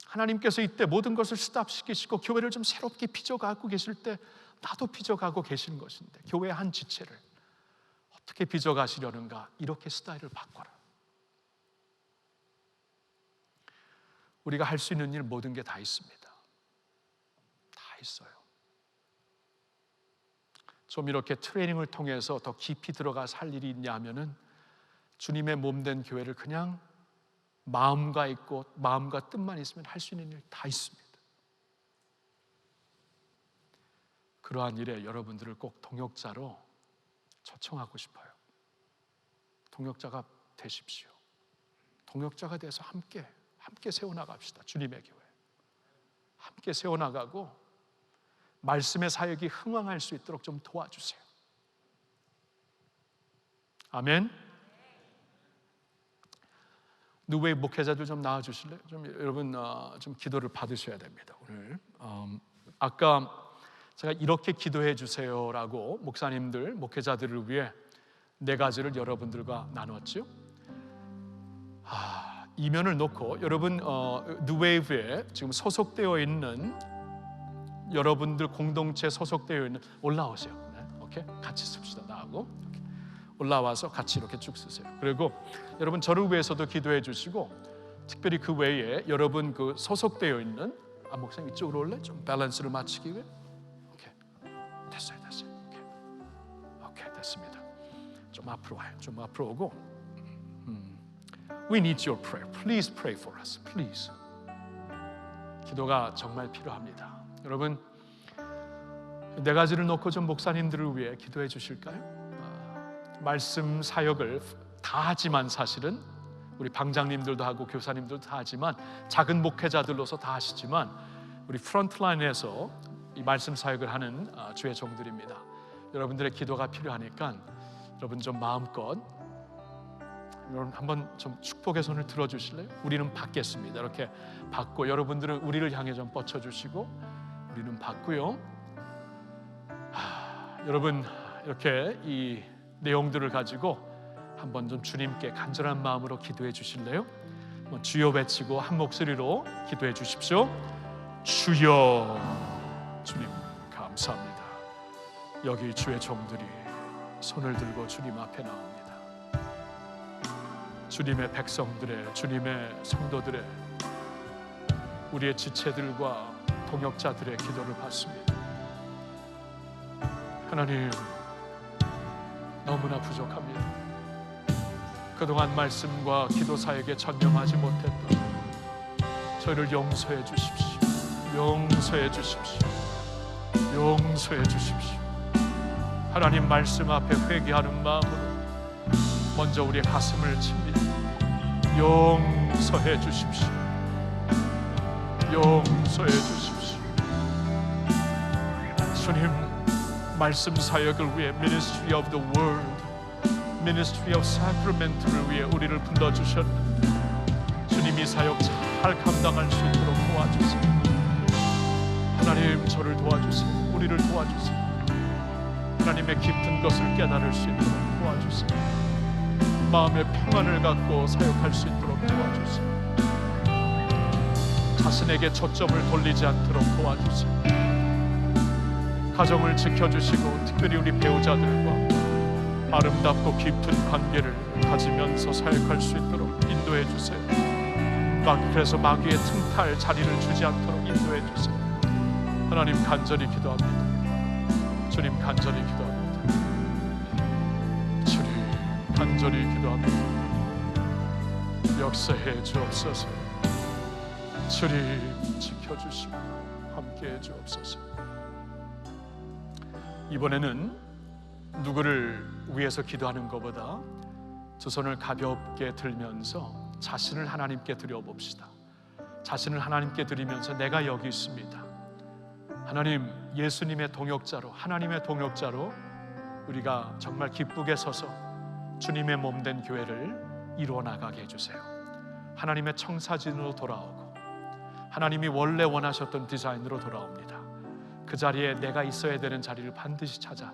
하나님께서 이때 모든 것을 스탑시키시고 교회를 좀 새롭게 빚어가고 계실 때 나도 빚어가고 계시는 것인데, 교회의 한 지체를 어떻게 빚어가시려는가? 이렇게 스타일을 바꿔라. 우리가 할 수 있는 일 모든 게 다 있습니다. 다 있어요. 좀 이렇게 트레이닝을 통해서 더 깊이 들어가서 할 일이 있냐면은, 주님의 몸된 교회를 그냥 마음과 뜻만 있으면 할 수 있는 일 다 있습니다. 그러한 일에 여러분들을 꼭 동역자로 초청하고 싶어요. 동역자가 되십시오. 동역자가 돼서 함께 세워나갑시다. 주님의 교회 함께 세워나가고 말씀의 사역이 흥왕할 수 있도록 좀 도와주세요. 아멘. 누웨이 목회자들 좀 나와주실래요? 여러분 좀 기도를 받으셔야 됩니다. 오늘 아까 제가 이렇게 기도해 주세요라고 목사님들, 목회자들을 위해 4가지를 여러분들과 나눴죠. 이면을 놓고 여러분 뉴웨이브에 지금 소속되어 있는 여러분들 공동체 소속되어 있는, 올라오세요. 네? 오케이? 같이 씁시다. 나하고 오케이. 올라와서 같이 이렇게 쭉 쓰세요. 그리고 여러분 저를 위해서도 기도해 주시고, 특별히 그 외에 여러분 그 소속되어 있는 목사님 이쪽으로 올래? 좀 밸런스를 맞추기 위해. 오케이. 됐어요. 오케이 됐습니다. 좀 앞으로 와요. 좀 앞으로 오고. We need your prayer. Please pray for us. Please. 기도가 정말 필요합니다. 여러분 4가지를 놓고 좀 목사님들을 위해 기도해 주실까요? 말씀 사역을 다 하지만, 사실은 우리 방장님들도 하고 교사님들도 다 하지만, 작은 목회자들로서 다 하시지만, 우리 프론트라인에서 이 말씀 사역을 하는 주의 종들입니다. 여러분들의 기도가 필요하니까 여러분 좀 마음껏 여러분 한번 좀 축복의 손을 들어주실래요? 우리는 받겠습니다. 이렇게 받고 여러분들은 우리를 향해 좀 뻗쳐주시고, 우리는 받고요. 여러분 이렇게 이 내용들을 가지고 한번 좀 주님께 간절한 마음으로 기도해 주실래요? 주여 외치고 한 목소리로 기도해 주십시오. 주여. 주님 감사합니다. 여기 주의 종들이 손을 들고 주님 앞에 나옵니다. 주님의 백성들의, 주님의 성도들의, 우리의 지체들과 동역자들의 기도를 받습니다. 하나님, 너무나 부족합니다. 그동안 말씀과 기도 사역에 전념하지 못했던 저희를 용서해 주십시오. 용서해 주십시오. 용서해 주십시오. 하나님 말씀 앞에 회개하는 마음으로 먼저 우리의 가슴을 칩니다. 용서해 주십시오. 용서해 주십시오. 주님, 말씀 사역을 위해 Ministry of the Word, Ministry of Sacrament를 위해 우리를 불러주셨는데 주님이 사역 잘 감당할 수 있도록 도와주세요. 하나님, 저를 도와주세요. 우리를 도와주세요. 하나님의 깊은 것을 깨달을 수 있도록 도와주세요. 마음의 평안을 갖고 사역할 수 있도록 도와주세요. 자신에게 초점을 돌리지 않도록 도와주세요. 가정을 지켜주시고 특별히 우리 배우자들과 아름답고 깊은 관계를 가지면서 사역할 수 있도록 인도해 주세요. 그래서 마귀의 틈탈 자리를 주지 않도록 인도해 주세요. 하나님, 간절히 기도합니다. 주님, 간절히 기도합니다. 주님, 간절히 기도합니다. 역사해 주옵소서. 주님, 지켜주시고 함께해 주옵소서. 이번에는 누구를 위해서 기도하는 것보다 두 손을 가볍게 들면서 자신을 하나님께 드려봅시다. 자신을 하나님께 드리면서 내가 여기 있습니다. 하나님, 예수님의 동역자로, 하나님의 동역자로 우리가 정말 기쁘게 서서 주님의 몸된 교회를 이루어 나가게 해주세요. 하나님의 청사진으로 돌아오고 하나님이 원래 원하셨던 디자인으로 돌아옵니다. 그 자리에 내가 있어야 되는 자리를 반드시 찾아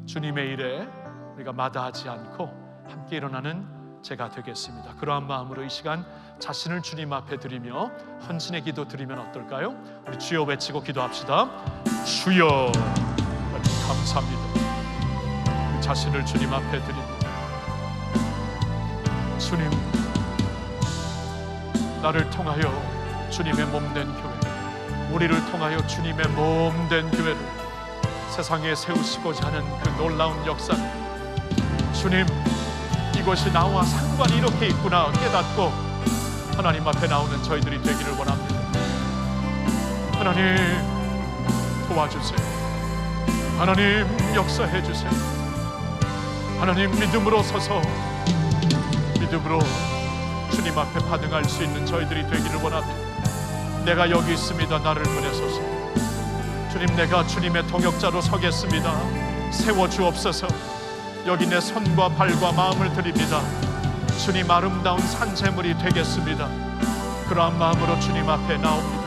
주님의 일에 우리가 마다하지 않고 함께 일어나는 제가 되겠습니다. 그러한 마음으로 이 시간 자신을 주님 앞에 드리며 헌신의 기도 드리면 어떨까요? 우리 주여 외치고 기도합시다. 주여, 감사합니다. 우리 자신을 주님 앞에 드립니다. 주님, 나를 통하여 주님의 몸된 교회, 우리를 통하여 주님의 몸된 교회를 세상에 세우시고자 하는 그 놀라운 역사, 주님, 이것이 나와 상관이 이렇게 있구나 깨닫고 하나님 앞에 나오는 저희들이 되기를 원합니다. 하나님, 도와주세요. 하나님, 역사해 주세요. 하나님, 믿음으로 서서 믿음으로 주님 앞에 반응할 수 있는 저희들이 되기를 원합니다. 내가 여기 있습니다. 나를 보내소서. 주님, 내가 주님의 동역자로 서겠습니다. 세워주옵소서. 여기 내 손과 발과 마음을 드립니다. 주님, 아름다운 산재물이 되겠습니다. 그러한 마음으로 주님 앞에 나옵니다.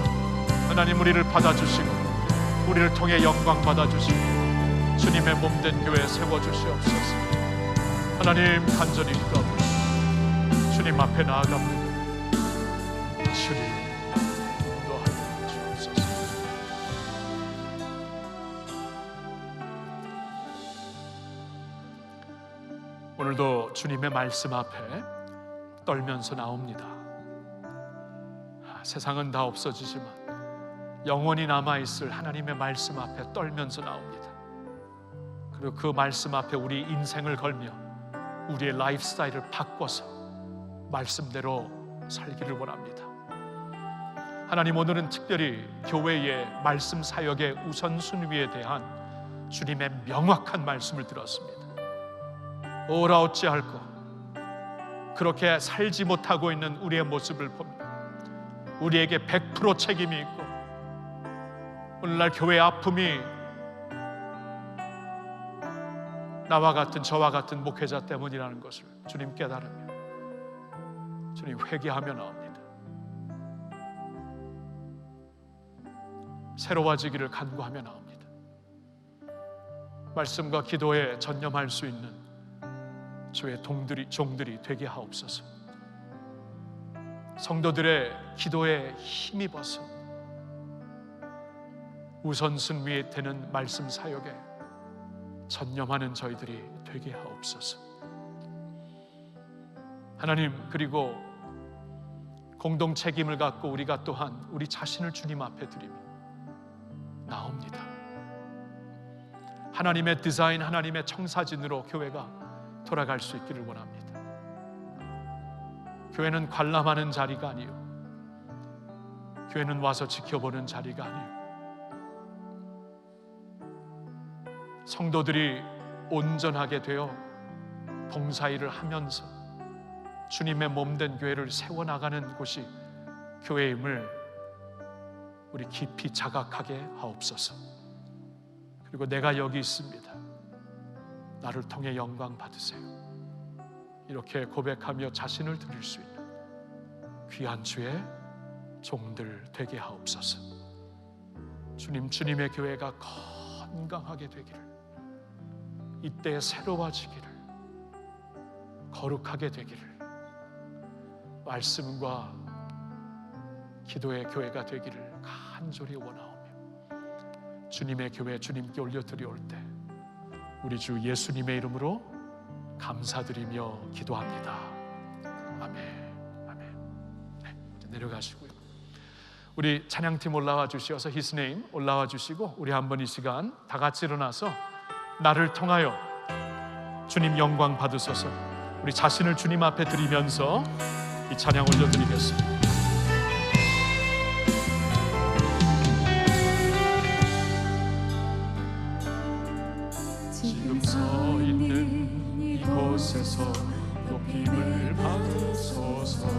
하나님, 우리를 받아주시고 우리를 통해 영광 받아주시고 주님의 몸된 교회 세워주시옵소서. 하나님, 간절히 기도합니다. 주님 앞에 나아갑니다. 주님, 인도하여 주옵소서. 오늘도 주님의 말씀 앞에 떨면서 나옵니다. 세상은 다 없어지지만 영원히 남아있을 하나님의 말씀 앞에 떨면서 나옵니다. 그리고 그 말씀 앞에 우리 인생을 걸며 우리의 라이프 스타일을 바꿔서 말씀대로 살기를 원합니다. 하나님, 오늘은 특별히 교회의 말씀 사역의 우선순위에 대한 주님의 명확한 말씀을 들었습니다. 오라 어찌할꼬, 그렇게 살지 못하고 있는 우리의 모습을 보며 우리에게 100% 책임이 있고 오늘날 교회의 아픔이 나와 같은 저와 같은 목회자 때문이라는 것을 주님 깨달으며 주님 회개하며 나옵니다. 새로워지기를 간구하며 나옵니다. 말씀과 기도에 전념할 수 있는 주의 종들이 되게 하옵소서. 성도들의 기도에 힘입어서 우선순위에 되는 말씀 사역에 전념하는 저희들이 되게 하옵소서. 하나님, 그리고 공동 책임을 갖고 우리가 또한 우리 자신을 주님 앞에 드리며 나옵니다. 하나님의 디자인, 하나님의 청사진으로 교회가 돌아갈 수 있기를 원합니다. 교회는 관람하는 자리가 아니요, 교회는 와서 지켜보는 자리가 아니요, 성도들이 온전하게 되어 봉사일을 하면서 주님의 몸된 교회를 세워나가는 곳이 교회임을 우리 깊이 자각하게 하옵소서. 그리고 내가 여기 있습니다. 나를 통해 영광 받으세요. 이렇게 고백하며 자신을 드릴 수 있는 귀한 주의 종들 되게 하옵소서. 주님, 주님의 교회가 건강하게 되기를, 이때 새로워지기를, 거룩하게 되기를, 말씀과 기도의 교회가 되기를 간절히 원하오며, 주님의 교회 주님께 올려드리올 때 우리 주 예수님의 이름으로 감사드리며 기도합니다. 아멘. 아멘. 네, 내려가시고요. 우리 찬양팀 올라와 주시어서 His Name 올라와 주시고, 우리 한번 이 시간 다 같이 일어나서 나를 통하여 주님 영광 받으소서, 우리 자신을 주님 앞에 드리면서 이 찬양 올려드리겠습니다. 지금 서 있는 이곳에서 높임을 받으소서.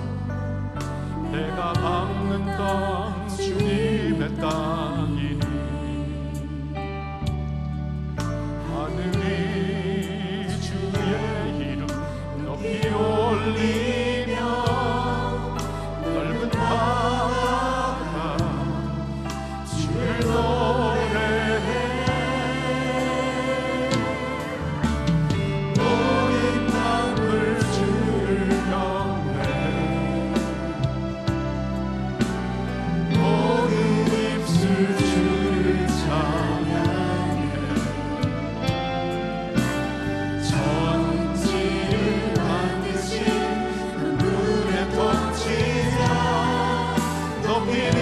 내가 밟는 땅 주님의 땅이니 하늘이 주의 이름 높이 올리며 넓은 바다가 주를 노래해. 모든 땅을 주를 경배해. 모든 입술 주를 찬양해. 천지를 만드신 그 물의 통치자 높이는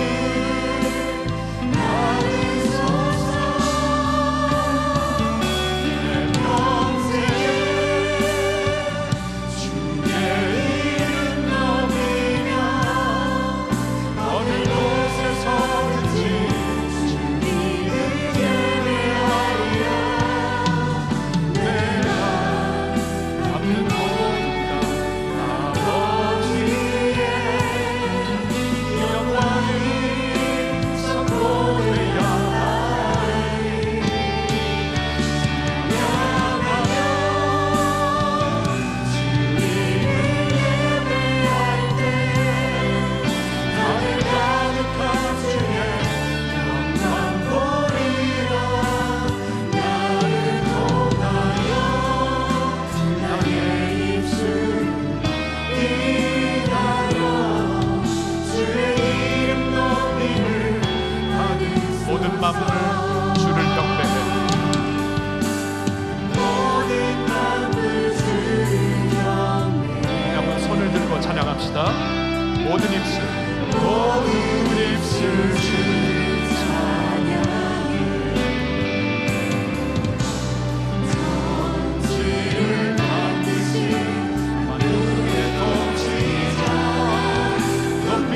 모든 만물을 주를 경배해. 모든 만물 주를 경배해. 한번 손을 들고 찬양합시다. 모든 입술 주를 찬양해. 천지를 만드신 만물의 통치자 높이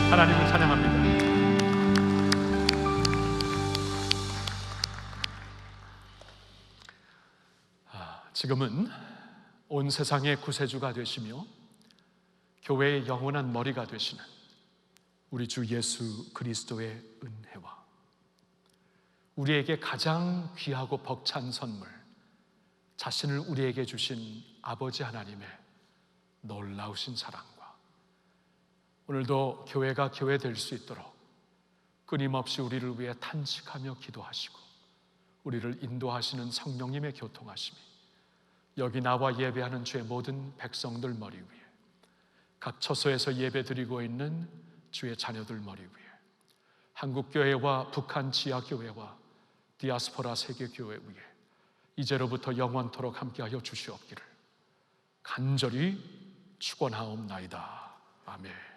하나님을 찬양합니다. 지금은 온 세상의 구세주가 되시며 교회의 영원한 머리가 되시는 우리 주 예수 그리스도의 은혜와 우리에게 가장 귀하고 벅찬 선물, 자신을 우리에게 주신 아버지 하나님의 놀라우신 사랑과 오늘도 교회가 교회 될 수 있도록 끊임없이 우리를 위해 탄식하며 기도하시고 우리를 인도하시는 성령님의 교통하심이 여기 나와 예배하는 주의 모든 백성들 머리 위에, 각 처소에서 예배드리고 있는 주의 자녀들 머리 위에, 한국교회와 북한 지하교회와 디아스포라 세계교회 위에 이제로부터 영원토록 함께하여 주시옵기를 간절히 축원하옵나이다. 아멘.